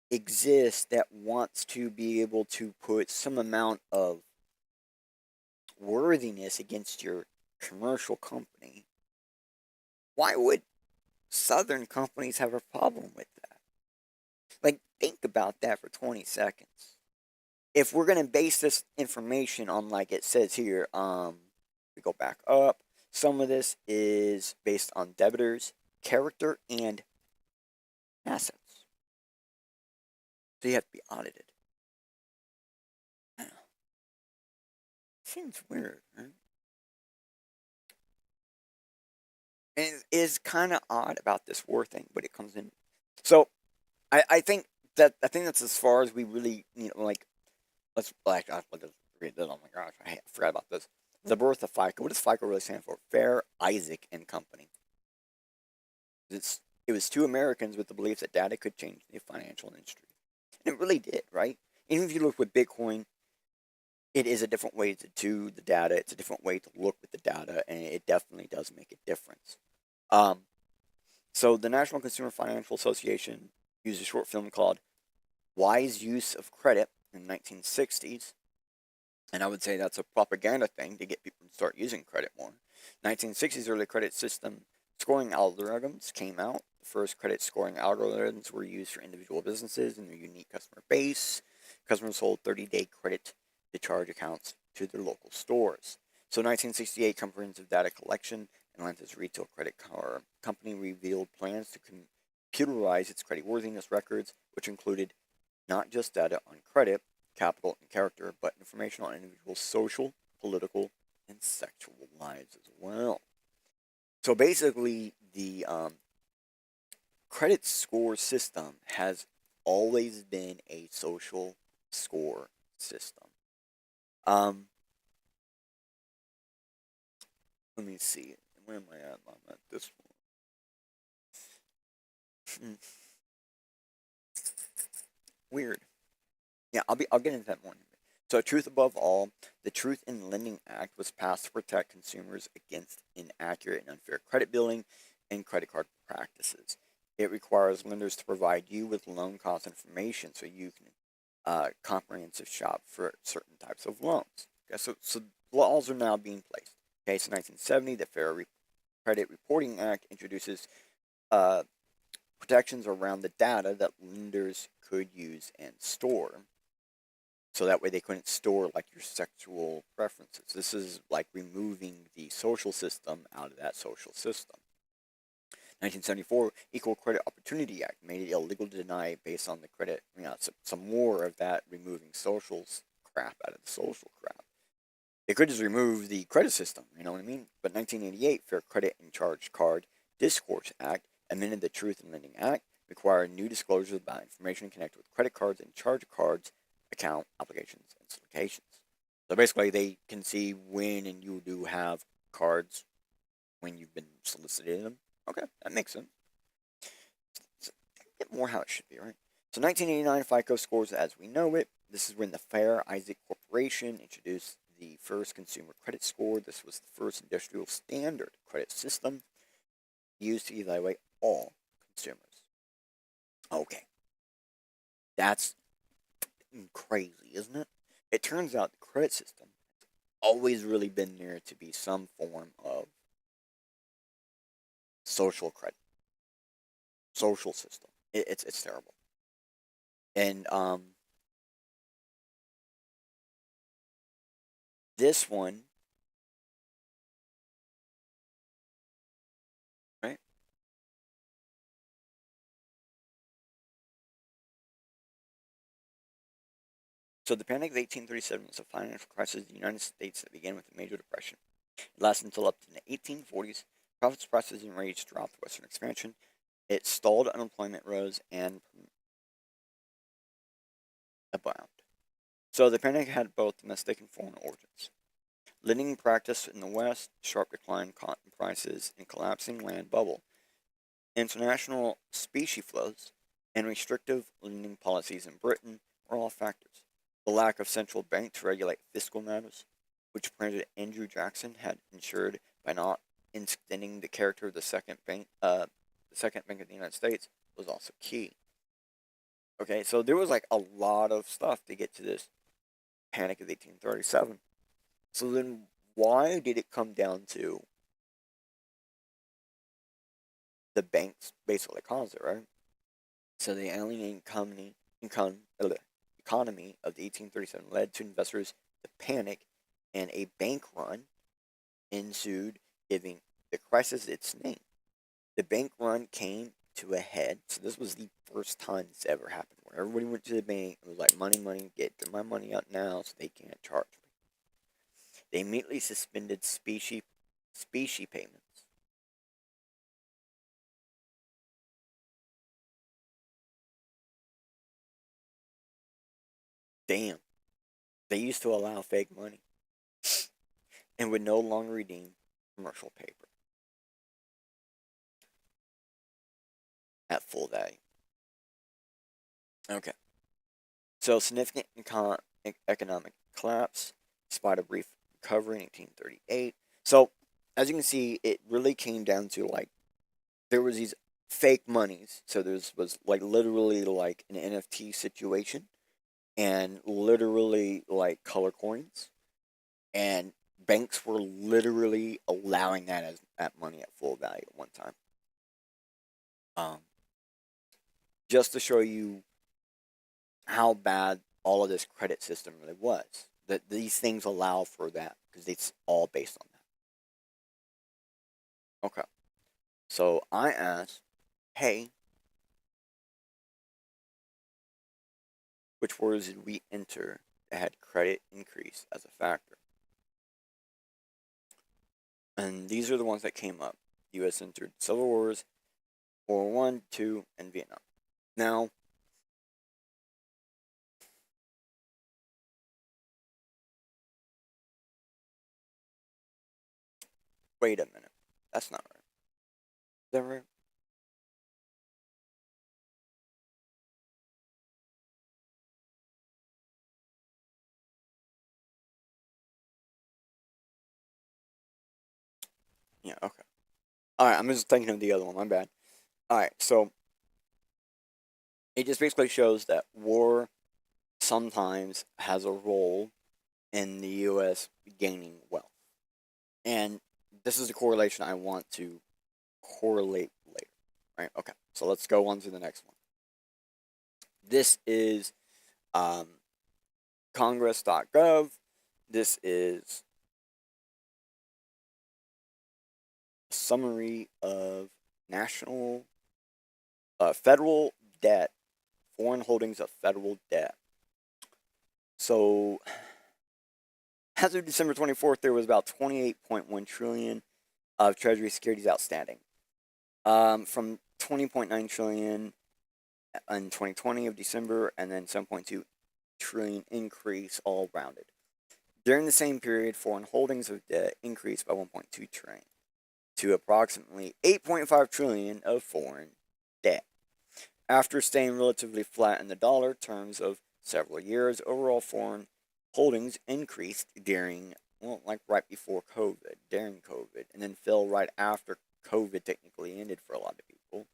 Speaker 2: exist that wants to be able to put some amount of worthiness against your commercial company? Why would Southern companies have a problem with that? Like, think about that for 20 seconds. If we're going to base this information on, like it says here, we go back up, some of this is based on debtors, character, and assets. So you have to be audited. Seems weird, right? And it is kind of odd about this war thing, but it comes in. So I think that's as far as we really, like, let's read this. Oh my gosh, I forgot about this. The birth of FICO. What does FICO really stand for? Fair, Isaac, and Company. It was two Americans with the belief that data could change the financial industry. And it really did, right? Even if you look with Bitcoin, it is a different way to do the data. It's a different way to look with the data, and it definitely does make a difference. So the National Consumer Financial Association used a short film called Wise Use of Credit in the 1960s. And I would say that's a propaganda thing to get people to start using credit more. 1960s early credit system scoring algorithms came out. The first credit scoring algorithms were used for individual businesses and their unique customer base. Customers sold 30-day credit to charge accounts to their local stores. So 1968 comprehensive data collection, Atlanta's retail credit company revealed plans to computerize its creditworthiness records, which included not just data on credit, capital, and character, but information on individuals' social, political, and sexual lives as well. So basically, the credit score system has always been a social score system. Let me see. Where am I at? I'm at this one. Weird. Yeah, I'll get into that more. So, truth above all, the Truth in Lending Act was passed to protect consumers against inaccurate and unfair credit billing and credit card practices. It requires lenders to provide you with loan cost information so you can comprehensive shop for certain types of loans. Okay, so laws are now being placed. Okay, so 1970, the Fair Credit Reporting Act introduces protections around the data that lenders could use and store. So that way they couldn't store like your sexual preferences. This is like removing the social system out of that social system. 1974, Equal Credit Opportunity Act made it illegal to deny based on the credit. Some more of that removing socials crap out of the social crap. They could just remove the credit system, you know what I mean? But 1988, Fair Credit and Charge Card Discourse Act amended the Truth in Lending Act, required new disclosures about information connected with credit cards and charge cards, account obligations, and solicitations. So basically, they can see when and you do have cards when you've been soliciting them. Okay, that makes sense. It's a bit more how it should be, right? So 1989, FICO scores as we know it. This is when the Fair Isaac Corporation introduced the first consumer credit score. This was the first industrial standard credit system used to evaluate all consumers. Okay. That's crazy, isn't it? It turns out the credit system has always really been there to be some form of social credit, social system. It's terrible. And this one, right? So the Panic of 1837 was a financial crisis in the United States that began with the Major Depression. It lasted until up to the 1840s. Profits, prices, and rates throughout the Western expansion. It stalled unemployment rose and abound. So the panic had both domestic and foreign origins. Lending practice in the West, sharp decline in cotton prices, and collapsing land bubble. International specie flows and restrictive lending policies in Britain were all factors. The lack of central bank to regulate fiscal matters, which President Andrew Jackson had ensured by not extending the character of the second bank of the United States, was also key. Okay, so there was like a lot of stuff to get to this Panic of 1837. So then, why did it come down to the banks basically caused it, right? So the alien economy of the 1837 led to investors to panic, and a bank run ensued, giving the crisis its name. The bank run came to a head. So this was the first time this ever happened. When everybody went to the bank, it was like, money, money, get my money out now so they can't charge me. They immediately suspended specie payments. Damn. They used to allow fake money and would no longer redeem commercial paper at full value. Okay. So significant economic collapse, despite a brief recovery in 1838. So as you can see, it really came down to like there was these fake monies. So there was like literally like an NFT situation, and literally like color coins, and banks were literally allowing that as that money at full value at one time. Just to show you how bad all of this credit system really was. That these things allow for that because it's all based on that. Okay. So I asked, hey, which words did we enter that had credit increase as a factor? And these are the ones that came up. The U.S. entered Civil Wars, World War I, II, and Vietnam. Now, wait a minute. That's not right. Is that right? Yeah, okay. Alright, I'm just thinking of the other one. My bad. Alright, so it just basically shows that war sometimes has a role in the U.S. gaining wealth. And this is the correlation I want to correlate later. Right? Okay, so let's go on to the next one. This is congress.gov. This is a summary of national federal debt, foreign holdings of federal debt. So as of December 24th, there was about 28.1 trillion of Treasury securities outstanding, from 20.9 trillion in 2020 of December, and then 7.2 trillion increase all rounded. During the same period, foreign holdings of debt increased by 1.2 trillion to approximately 8.5 trillion of foreign debt. After staying relatively flat in the dollar terms of several years, overall foreign holdings increased during, well, like right before COVID, during COVID, and then fell right after COVID technically ended for a lot of people.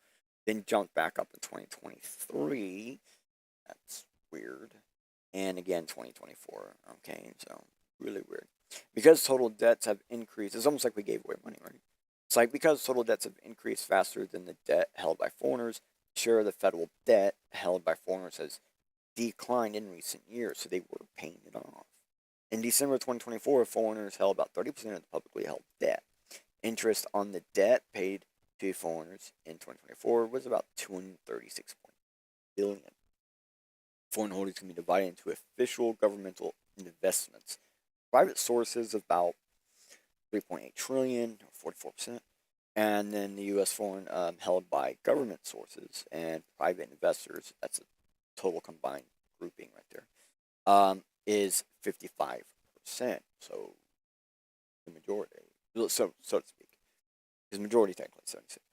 Speaker 2: Then jumped back up in 2023. That's weird. And again, 2024. Okay, so really weird. Because total debts have increased, it's almost like we gave away money, right? It's like because total debts have increased faster than the debt held by foreigners, share of the federal debt held by foreigners has declined in recent years, so they were paying it off. In December 2024, foreigners held about 30% of the publicly held debt. Interest on the debt paid to foreigners in 2024 was about 236 billion. Foreign holdings can be divided into official governmental investments. Private sources about 3.8 trillion, or 44%, and then the U.S. foreign held by government sources and private investors. That's a total combined grouping right there. Is 55%. So the majority, so to speak, is majority technically 76.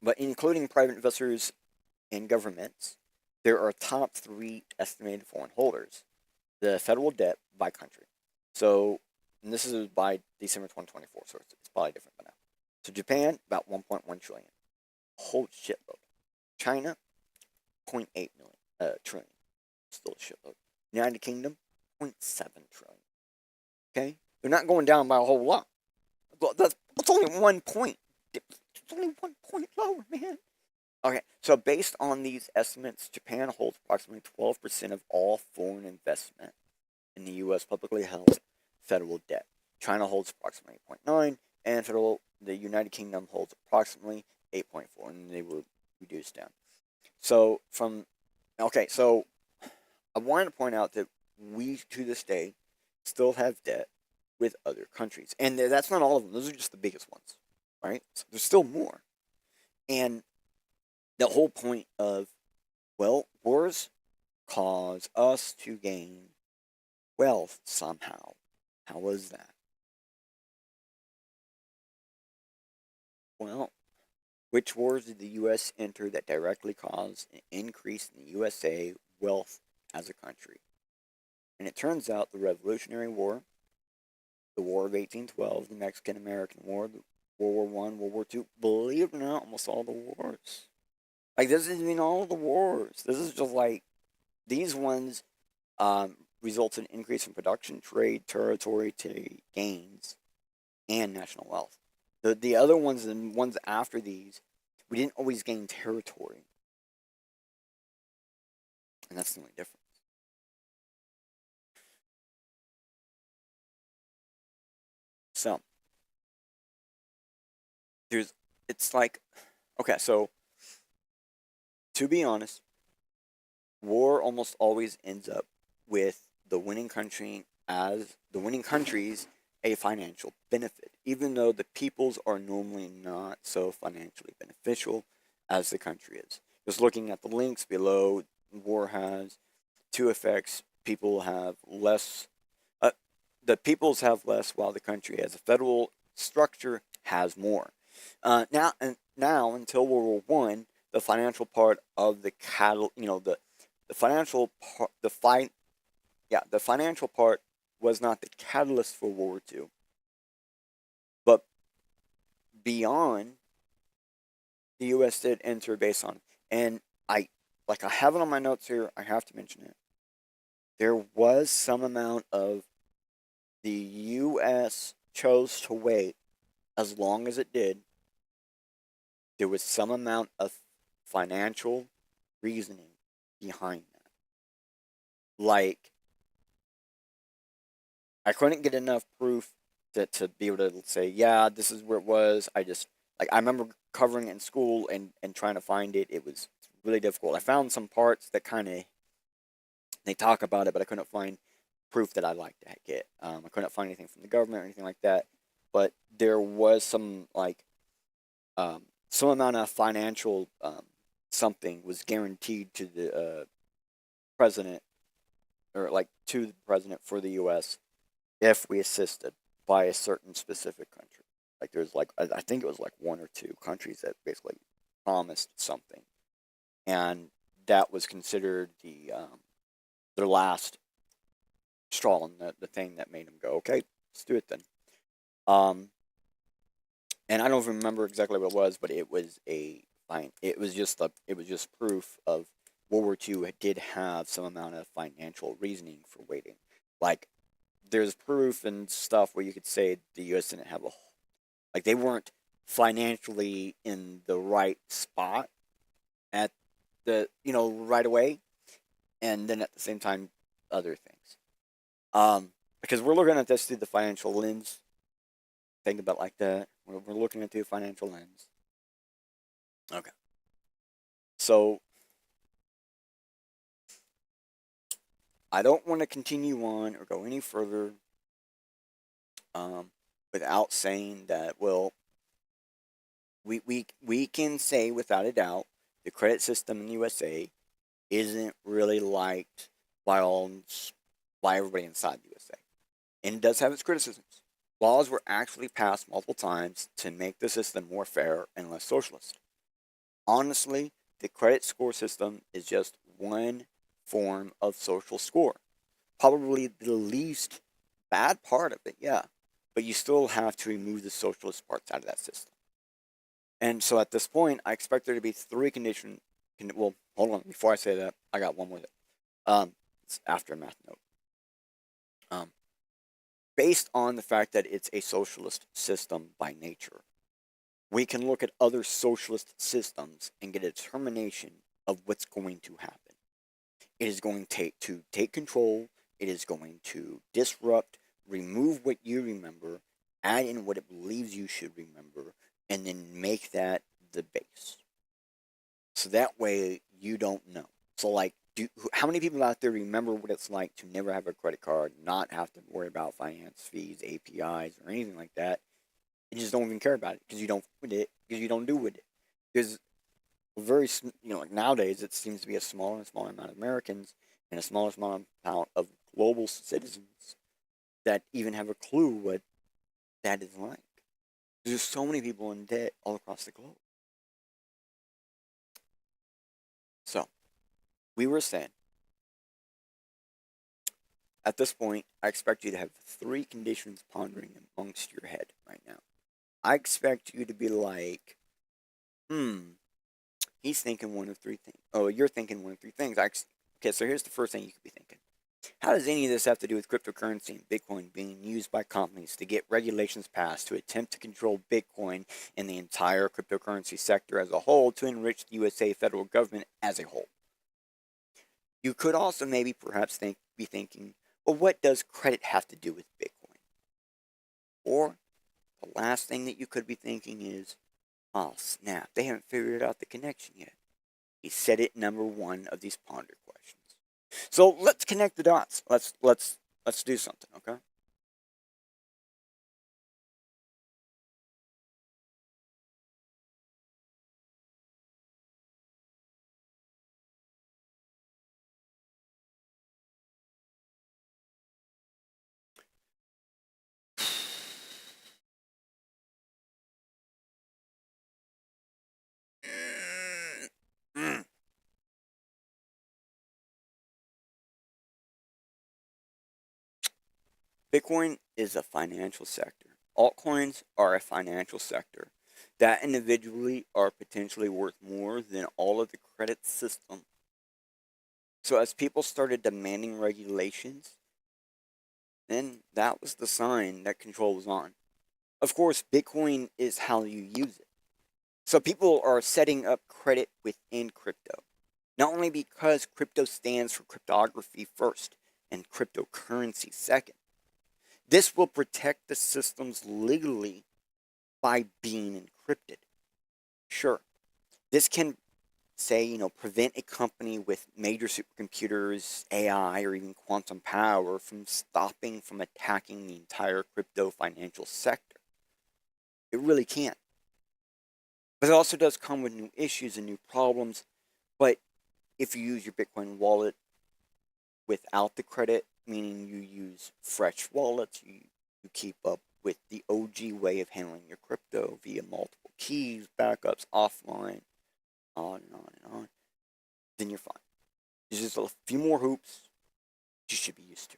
Speaker 2: But including private investors and governments, there are top three estimated foreign holders. The federal debt by country. So, and this is by December 2024, so it's probably different by now. So Japan, about 1.1 trillion. Whole shitload. China, 0.8 trillion. Still a shitload. United Kingdom, 0.7 trillion. Okay? They're not going down by a whole lot. That's only 1 point. It's only 1 point lower, man. Okay, so based on these estimates, Japan holds approximately 12% of all foreign investment in the U.S. publicly held federal debt. China holds approximately 8.9, and the United Kingdom holds approximately 8.4, and they were reduced down. So so I wanted to point out that we, to this day, still have debt with other countries, and that's not all of them. Those are just the biggest ones, right? So there's still more, and the whole point of, well, wars cause us to gain wealth somehow. How was that? Well, which wars did the U.S. enter that directly caused an increase in the USA wealth as a country? And it turns out the Revolutionary War, the War of 1812, the Mexican-American War, the World War I, World War II, believe it or not, almost all the wars. Like, this isn't even all the wars. This is just like, these ones result in increase in production, trade, territory gains, and national wealth. The other ones and ones after these, we didn't always gain territory. And that's the only difference. So, it's like, okay, so, to be honest, war almost always ends up with the winning country's a financial benefit, even though the peoples are normally not so financially beneficial as the country is. Just looking at the links below, war has two effects. People have less, the peoples have less, while the country as a federal structure has more. Now until World War I, the financial part of the the financial part, the financial part was not the catalyst for World War II. But beyond, the U.S. did enter based on, and I have it on my notes here, I have to mention it. There was some amount of the U.S. chose to wait as long as it did. There was some amount of financial reasoning behind that. Like, I couldn't get enough proof to be able to say, yeah, this is where it was. I remember covering it in school and trying to find it. It was really difficult. I found some parts that they talk about it, but I couldn't find proof that I'd like to get. I couldn't find anything from the government or anything like that. But there was some amount of financial something was guaranteed to the president, or to the president for the U.S. if we assisted by a certain specific country. There's I think it was one or two countries that basically promised something, and that was considered their last straw, and the thing that made them go, okay, let's do it then. And I don't remember exactly what it was, but it was just proof of World War II did have some amount of financial reasoning for waiting. There's proof and stuff where you could say the U.S. didn't have they weren't financially in the right spot at the right away, and then at the same time other things. Because we're looking at this through the financial lens. Think about it like that. We're looking at the financial lens. Okay. So I don't want to continue on or go any further. without saying that, well, we can say without a doubt the credit system in the USA isn't really liked by everybody inside the USA. And it does have its criticisms. Laws were actually passed multiple times to make the system more fair and less socialist. Honestly, the credit score system is just one form of social score. Probably the least bad part of it, yeah. But you still have to remove the socialist parts out of that system. And so at this point, I expect there to be three conditions. Well, hold on. Before I say that, I got one more. It's after a math note. Based on the fact that it's a socialist system by nature, we can look at other socialist systems and get a determination of what's going to happen. It is going to take control. It is going to disrupt, remove what you remember, add in what it believes you should remember, and then make that the base. So that way you don't know. So like, how many people out there remember what it's like to never have a credit card, not have to worry about finance fees, APIs, or anything like that, and just don't even care about it because you don't do with it. There's like nowadays it seems to be a smaller and smaller amount of Americans and a smaller and smaller amount of global citizens that even have a clue what that is like. There's so many people in debt all across the globe. So, we were saying, at this point, I expect you to have three conditions pondering amongst your head right now. I expect you to be like, he's thinking one of three things. Oh, you're thinking one of three things. Okay, so here's the first thing you could be thinking. How does any of this have to do with cryptocurrency and Bitcoin being used by companies to get regulations passed to attempt to control Bitcoin and the entire cryptocurrency sector as a whole to enrich the USA federal government as a whole? You could also maybe perhaps be thinking, well, what does credit have to do with Bitcoin? Or the last thing that you could be thinking is, oh snap, they haven't figured out the connection yet. He said it number one of these ponder questions. So let's connect the dots. Let's do something, okay? Bitcoin is a financial sector. Altcoins are a financial sector that individually are potentially worth more than all of the credit system. So as people started demanding regulations, then that was the sign that control was on. Of course, Bitcoin is how you use it. So people are setting up credit within crypto. Not only because crypto stands for cryptography first and cryptocurrency second. This will protect the systems legally by being encrypted. Sure, this can prevent a company with major supercomputers, AI, or even quantum power from attacking the entire crypto financial sector. It really can. But it also does come with new issues and new problems. But if you use your Bitcoin wallet without the credit, meaning you use fresh wallets, you keep up with the OG way of handling your crypto via multiple keys, backups, offline, on and on and on, then you're fine. There's just a few more hoops you should be used to.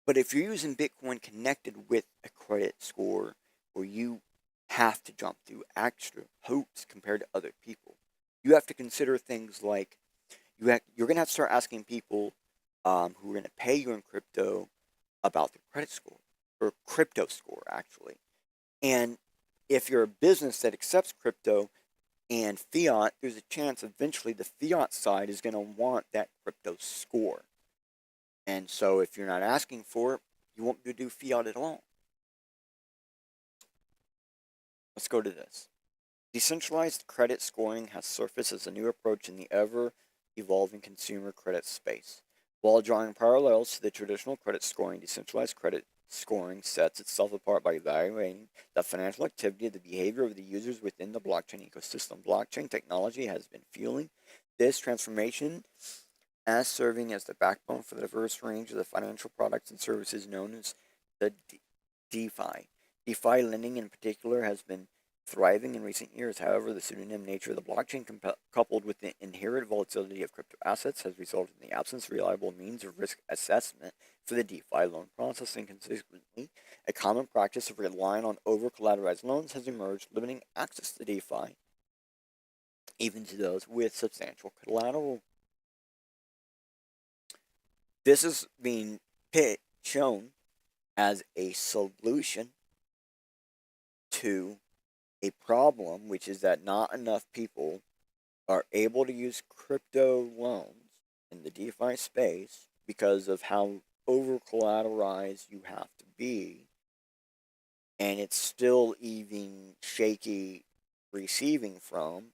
Speaker 2: But if you're using Bitcoin connected with a credit score where you have to jump through extra hoops compared to other people, you have to consider things like you're going to have to start asking people who are going to pay you in crypto about their credit score, or crypto score, actually. And if you're a business that accepts crypto and fiat, there's a chance eventually the fiat side is going to want that crypto score. And so if you're not asking for it, you won't be able to do fiat at all. Let's go to this. Decentralized credit scoring has surfaced as a new approach in the ever-evolving consumer credit space. While drawing parallels to the traditional credit scoring, decentralized credit scoring sets itself apart by evaluating the financial activity of the behavior of the users within the blockchain ecosystem. Blockchain technology has been fueling this transformation as serving as the backbone for the diverse range of the financial products and services known as the DeFi. DeFi lending in particular has been thriving in recent years. However, the pseudonym nature of the blockchain coupled with the inherent volatility of crypto assets has resulted in the absence of reliable means of risk assessment for the DeFi loan processing. Consistently, a common practice of relying on over-collateralized loans has emerged, limiting access to DeFi, even to those with substantial collateral. This is being shown as a solution to a problem, which is that not enough people are able to use crypto loans in the DeFi space because of how over collateralized you have to be, and it's still even shaky receiving from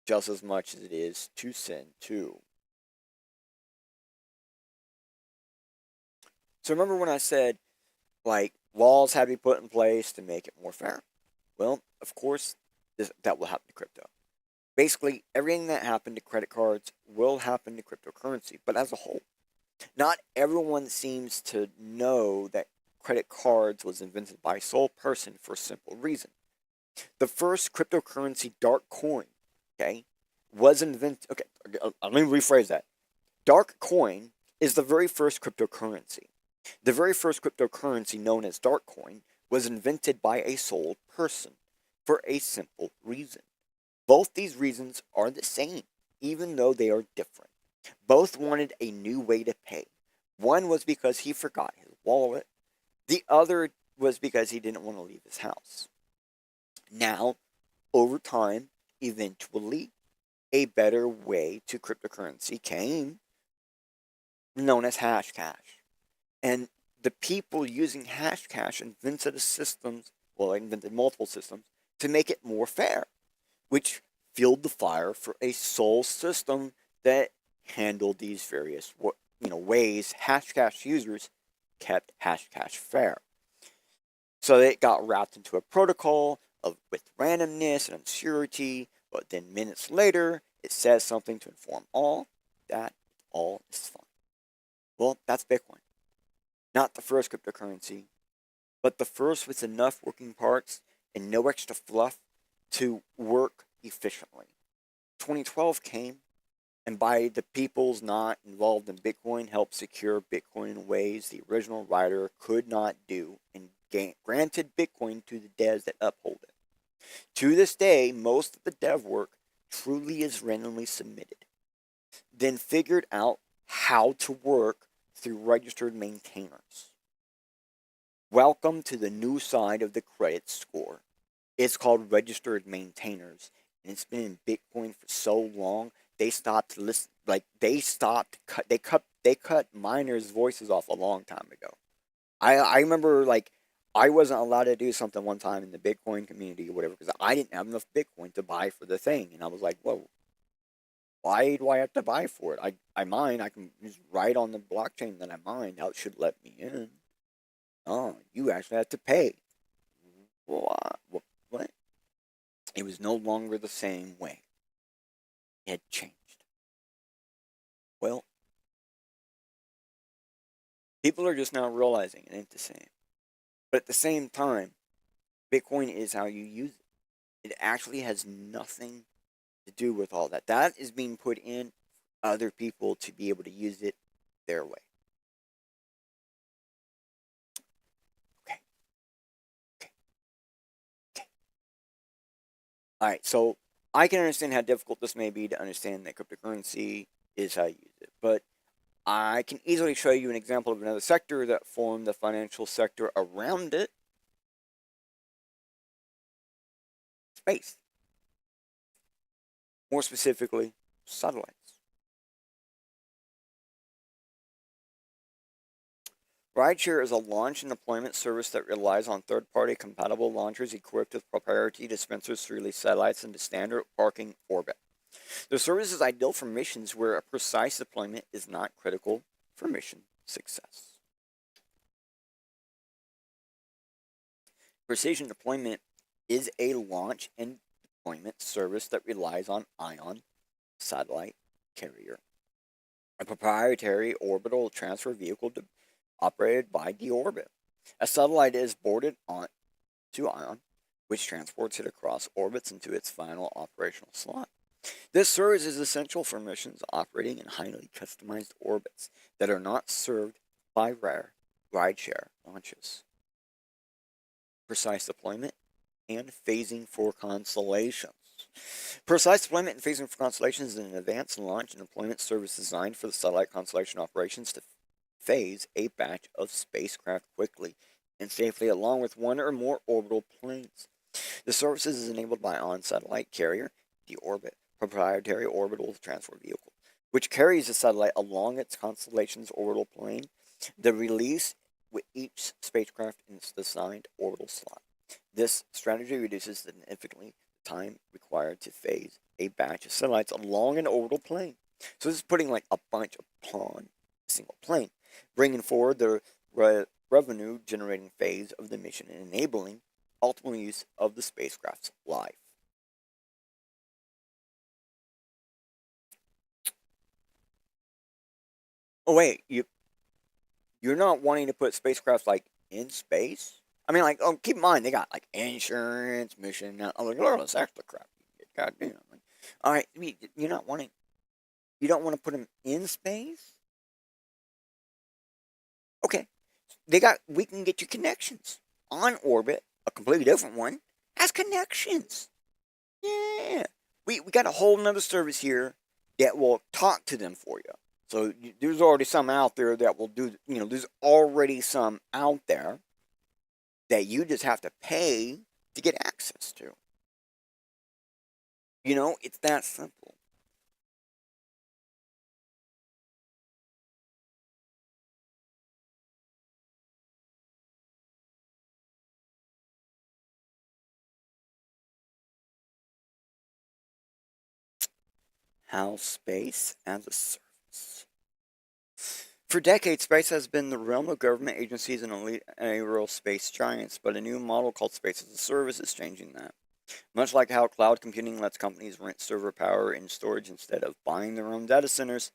Speaker 2: just as much as it is to send to. So remember when I said, like, laws had to be put in place to make it more fair? Well, of course, that will happen to crypto. Basically, everything that happened to credit cards will happen to cryptocurrency, but as a whole. Not everyone seems to know that credit cards was invented by a sole person for a simple reason. The first cryptocurrency, Dark Coin, okay, was invented. Okay, let me rephrase that. Dark Coin is the very first cryptocurrency. The very first cryptocurrency, known as Dark Coin, was invented by a sole person for a simple reason. Both these reasons are the same, even though they are different. Both wanted a new way to pay. One was because he forgot his wallet. The other was because he didn't want to leave his house. Now, over time, eventually, a better way to cryptocurrency came, known as Hashcash. And the people using Hashcash invented multiple systems to make it more fair, which fueled the fire for a sole system that handled these various ways Hashcash users kept Hashcash fair. So it got wrapped into a protocol with randomness and uncertainty, but then minutes later, it says something to inform all that all is fine. Well, that's Bitcoin. Not the first cryptocurrency, but the first with enough working parts and no extra fluff to work efficiently. 2012 came, and by the peoples not involved in Bitcoin helped secure Bitcoin in ways the original writer could not do, and granted Bitcoin to the devs that uphold it. To this day, most of the dev work truly is randomly submitted, then figured out how to work through registered maintainers. Welcome to the new side of the credit score. It's called registered maintainers, and it's been in Bitcoin for so long they stopped listening. They cut miners' voices off a long time ago. I remember I wasn't allowed to do something one time in the Bitcoin community or whatever because I didn't have enough Bitcoin to buy for the thing, and I was like, whoa. Why do I have to buy for it? I mine. I can just write on the blockchain that I mined how it should let me in. Oh, you actually have to pay. What? It was no longer the same way. It had changed. Well, people are just now realizing it ain't the same. But at the same time, Bitcoin is how you use it. It actually has nothing to do with all that. That is being put in other people to be able to use it their way. Okay. All right, so I can understand how difficult this may be to understand that cryptocurrency is how you use it, but I can easily show you an example of another sector that formed the financial sector around it. Space. More specifically, satellites. Rideshare is a launch and deployment service that relies on third-party compatible launchers equipped with proprietary dispensers to release satellites into standard parking orbit. The service is ideal for missions where a precise deployment is not critical for mission success. Precision deployment is a launch and deployment service that relies on ION satellite carrier, a proprietary orbital transfer vehicle operated by Deorbit. A satellite is boarded on to ION, which transports it across orbits into its final operational slot. This service is essential for missions operating in highly customized orbits that are not served by rare rideshare launches. Precise deployment and phasing for constellations. Precise deployment and phasing for constellations is an advanced launch and deployment service designed for the satellite constellation operations to phase a batch of spacecraft quickly and safely along with one or more orbital planes. The service is enabled by on-satellite carrier, the Orbit, proprietary orbital transfer vehicle, which carries the satellite along its constellation's orbital plane. The release with each spacecraft in its assigned orbital slot. This strategy reduces significantly the time required to phase a batch of satellites along an orbital plane. So this is putting like a bunch upon a single plane, bringing forward the revenue generating phase of the mission and enabling optimal use of the spacecraft's life. Oh wait, you're not wanting to put spacecraft like in space? I mean, like, oh, keep in mind they got like insurance, mission. I'm like, oh, that's extra crap. Goddamn. Like, all right, you're not wanting. You don't want to put them in space. Okay, we can get you connections on orbit. A completely different one has connections. Yeah, we got a whole nother service here that will talk to them for you. So there's already some out there that will do. There's already some out there that you just have to pay to get access to. It's that simple. How space as a service. For decades, space has been the realm of government agencies and elite aerospace giants, but a new model called space as a service is changing that. Much like how cloud computing lets companies rent server power and storage instead of buying their own data centers,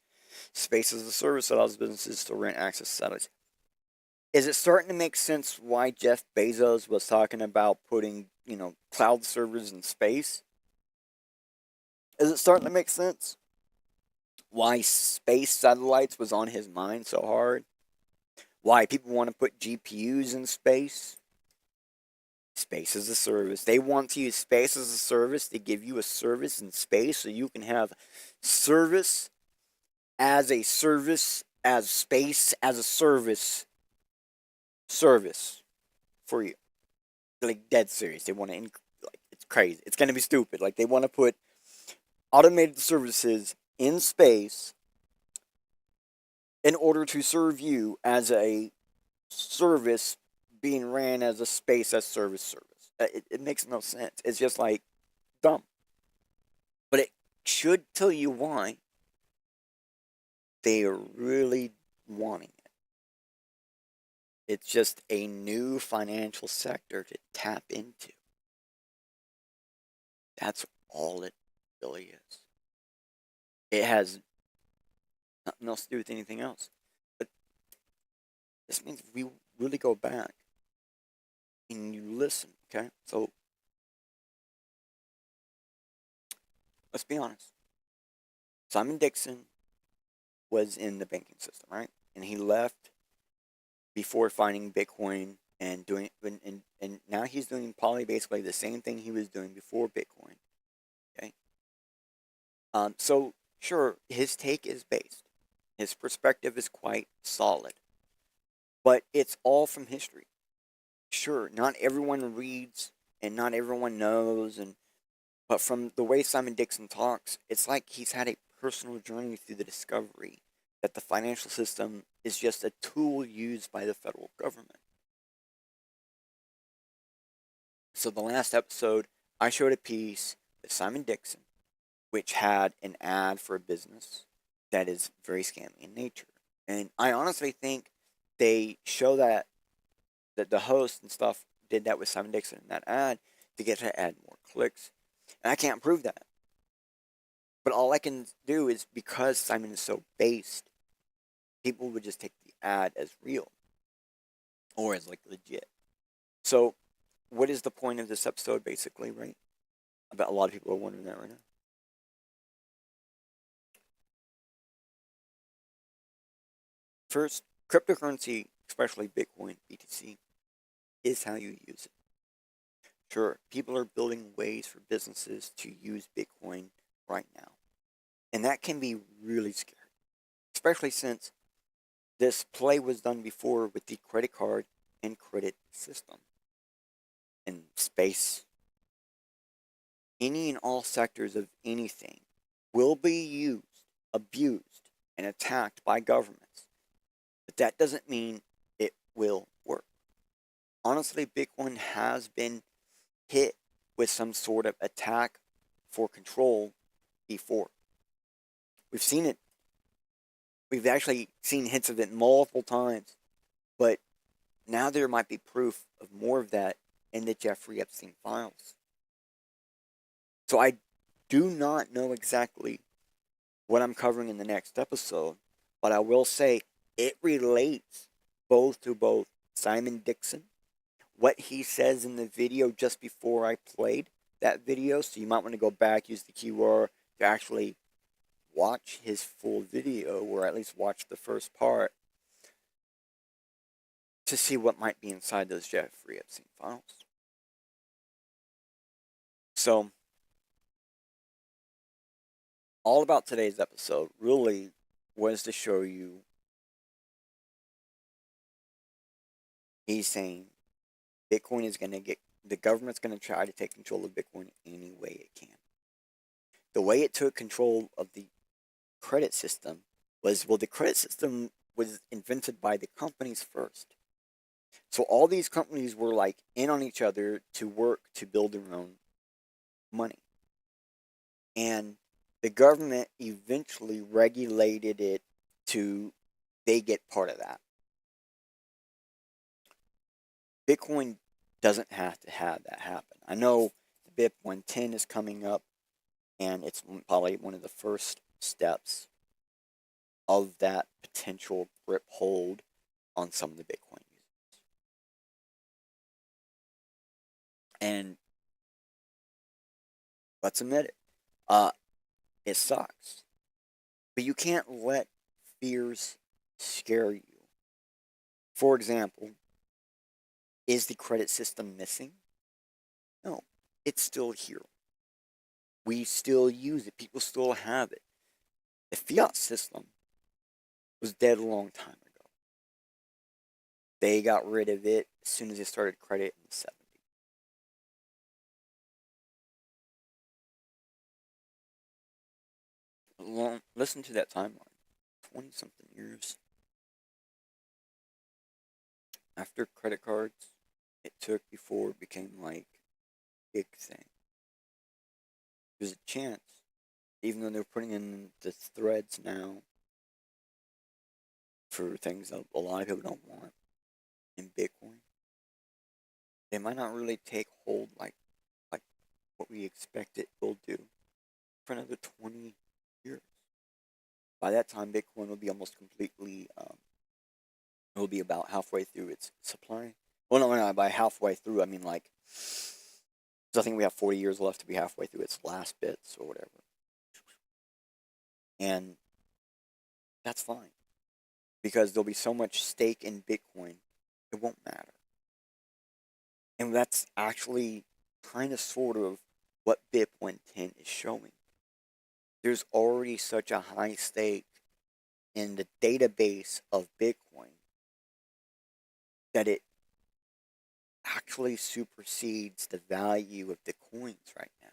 Speaker 2: space as a service allows businesses to rent access to satellites. Is it starting to make sense why Jeff Bezos was talking about putting, cloud servers in space? Is it starting to make sense why space satellites was on his mind so hard? Why people want to put GPUs in space? Space as a service. They want to use space as a service to give you a service in space so you can have service as space as a service for you. Like, dead serious. They want to, it's crazy. It's going to be stupid. Like, they want to put automated services in space in order to serve you as a service being ran as a space as service. It makes no sense. It's just like dumb. But it should tell you why they are really wanting it. It's just a new financial sector to tap into. That's all it really is. It has nothing else to do with anything else. But this means if we really go back and you listen, okay? So let's be honest. Simon Dixon was in the banking system, right? And he left before finding Bitcoin and doing and now he's doing probably basically the same thing he was doing before Bitcoin. Okay. So sure, his take is based. His perspective is quite solid. But it's all from history. Sure, not everyone reads and not everyone knows, but from the way Simon Dixon talks, it's like he's had a personal journey through the discovery that the financial system is just a tool used by the federal government. So the last episode, I showed a piece with Simon Dixon, which had an ad for a business that is very scammy in nature. And I honestly think they show that the host and stuff did that with Simon Dixon in that ad to get to add more clicks. And I can't prove that. But all I can do is, because Simon is so based, people would just take the ad as real or as like legit. So what is the point of this episode, basically, right? I bet a lot of people are wondering that right now. First, cryptocurrency, especially Bitcoin, BTC, is how you use it. Sure, people are building ways for businesses to use Bitcoin right now. And that can be really scary, especially since this play was done before with the credit card and credit system. In space, any and all sectors of anything will be used, abused, and attacked by governments. But that doesn't mean it will work. Honestly, Bitcoin has been hit with some sort of attack for control before. We've seen it. We've actually seen hints of it multiple times. But now there might be proof of more of that in the Jeffrey Epstein files. So I do not know exactly what I'm covering in the next episode, but I will say it relates to Simon Dixon, what he says in the video just before I played that video. So you might want to go back, use the QR to actually watch his full video, or at least watch the first part, to see what might be inside those Jeffrey Epstein files. So, all about today's episode really was to show you he's saying Bitcoin is going to get, the government's going to try to take control of Bitcoin any way it can. The way it took control of the credit system was, well, the credit system was invented by the companies first. So all these companies were like in on each other to work to build their own money. And the government eventually regulated it to, they get part of that. Bitcoin doesn't have to have that happen. I know the BIP 110 is coming up, and it's probably one of the first steps of that potential grip hold on some of the Bitcoin users. And let's admit it, it sucks. But you can't let fears scare you. For example, is the credit system missing? No, it's still here. We still use it. People still have it. The fiat system was dead a long time ago. They got rid of it as soon as they started credit in the 70s. Listen to that timeline. 20-something years. After credit cards, it took before it became like big thing. There's a chance, even though they're putting in the threads now for things that a lot of people don't want in Bitcoin, they might not really take hold like what we expect it will do for another 20 years. By that time, Bitcoin will be almost completely, it will be about halfway through its supply. Well, no, by halfway through, I mean like, so I think we have 40 years left to be halfway through its last bits or whatever. And that's fine, because there'll be so much stake in Bitcoin, it won't matter. And that's actually kind of sort of what BIP 110 is showing. There's already such a high stake in the database of Bitcoin that it actually supersedes the value of the coins right now.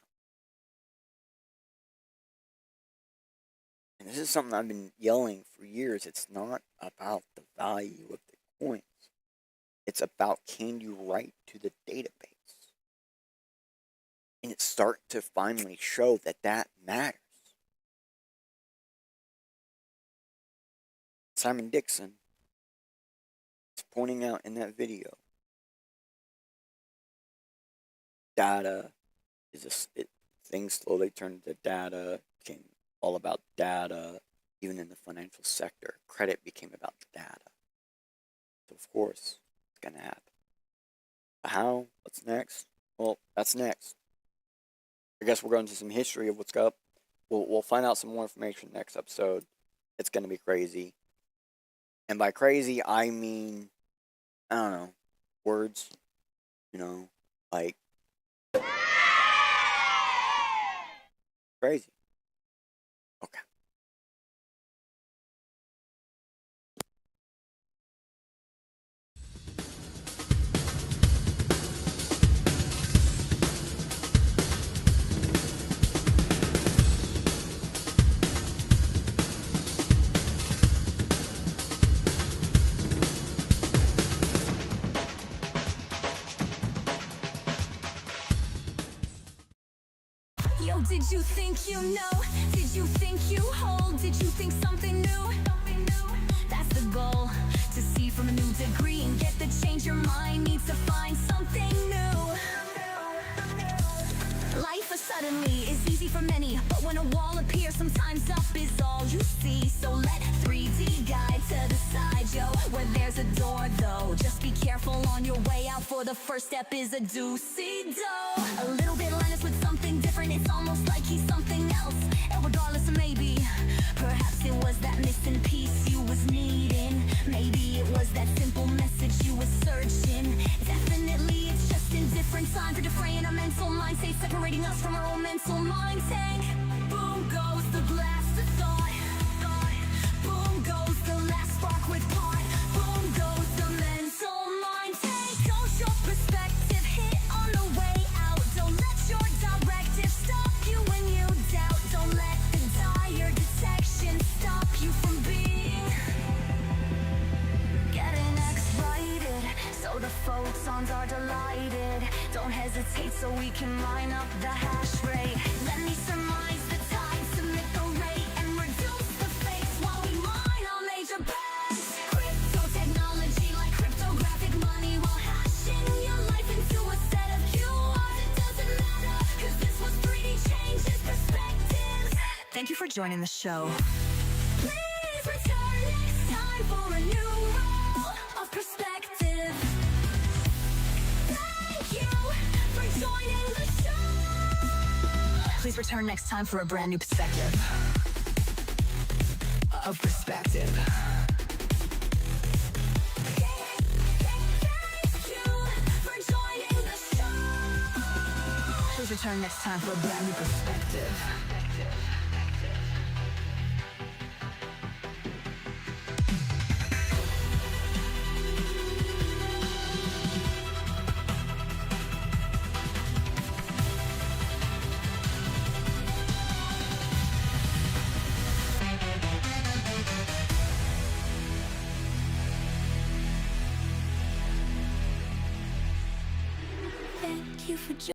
Speaker 2: And this is something I've been yelling for years. It's not about the value of the coins. It's about, can you write to the database? And it's starting to finally show that that matters. Simon Dixon is pointing out in that video data is just things slowly turned into data, became all about data. Even in the financial sector, credit became about data. So of course, it's gonna happen. How? What's next? Well, that's next. I guess we're going to some history of what's up. We'll find out some more information next episode. It's gonna be crazy. And by crazy, I mean, I don't know, words. You know, like crazy. Okay.
Speaker 1: Yo, did you think you know? Did you think you hold? Did you think something new? That's the goal, to see from a new degree and get the change your mind needs to find something new. Life suddenly is easy for many, but when a wall appears, sometimes up is all you see. So let 3D guide to the side, yo, where there's a door though. Just be careful on your way out, for the first step is a do-si-do. A little bit Linus with something different, it's almost like he's something else. And regardless of maybe, perhaps it was that missing piece you was needing. Maybe it was that simple message you was searching. Definitely it's just in different time for defraying our mental mind state, separating us from our own mental mind tank. Boom goes the blast of thought. Boom goes the last spark with part. Boom goes the mental mind tank. Goes your perspective hit on the way out. Don't let your directive stop you when you doubt. Don't let the dire detection stop you from being getting excited. So the photons are delighted. Don't hesitate so we can line up the hash rate. Let me surmise the tides to rate and reduce the fakes while we mine our major banks. Crypto technology like cryptographic money while hashing your life into a set of QRs. It doesn't matter, cause this was 3D changes perspectives. Thank you for joining the show. Please return next time for a new role of perspective. Thank you for joining the show. Please return next time for a brand new perspective. Of perspective. Thank you for joining the show. Please return next time for a brand new perspective. Thank you for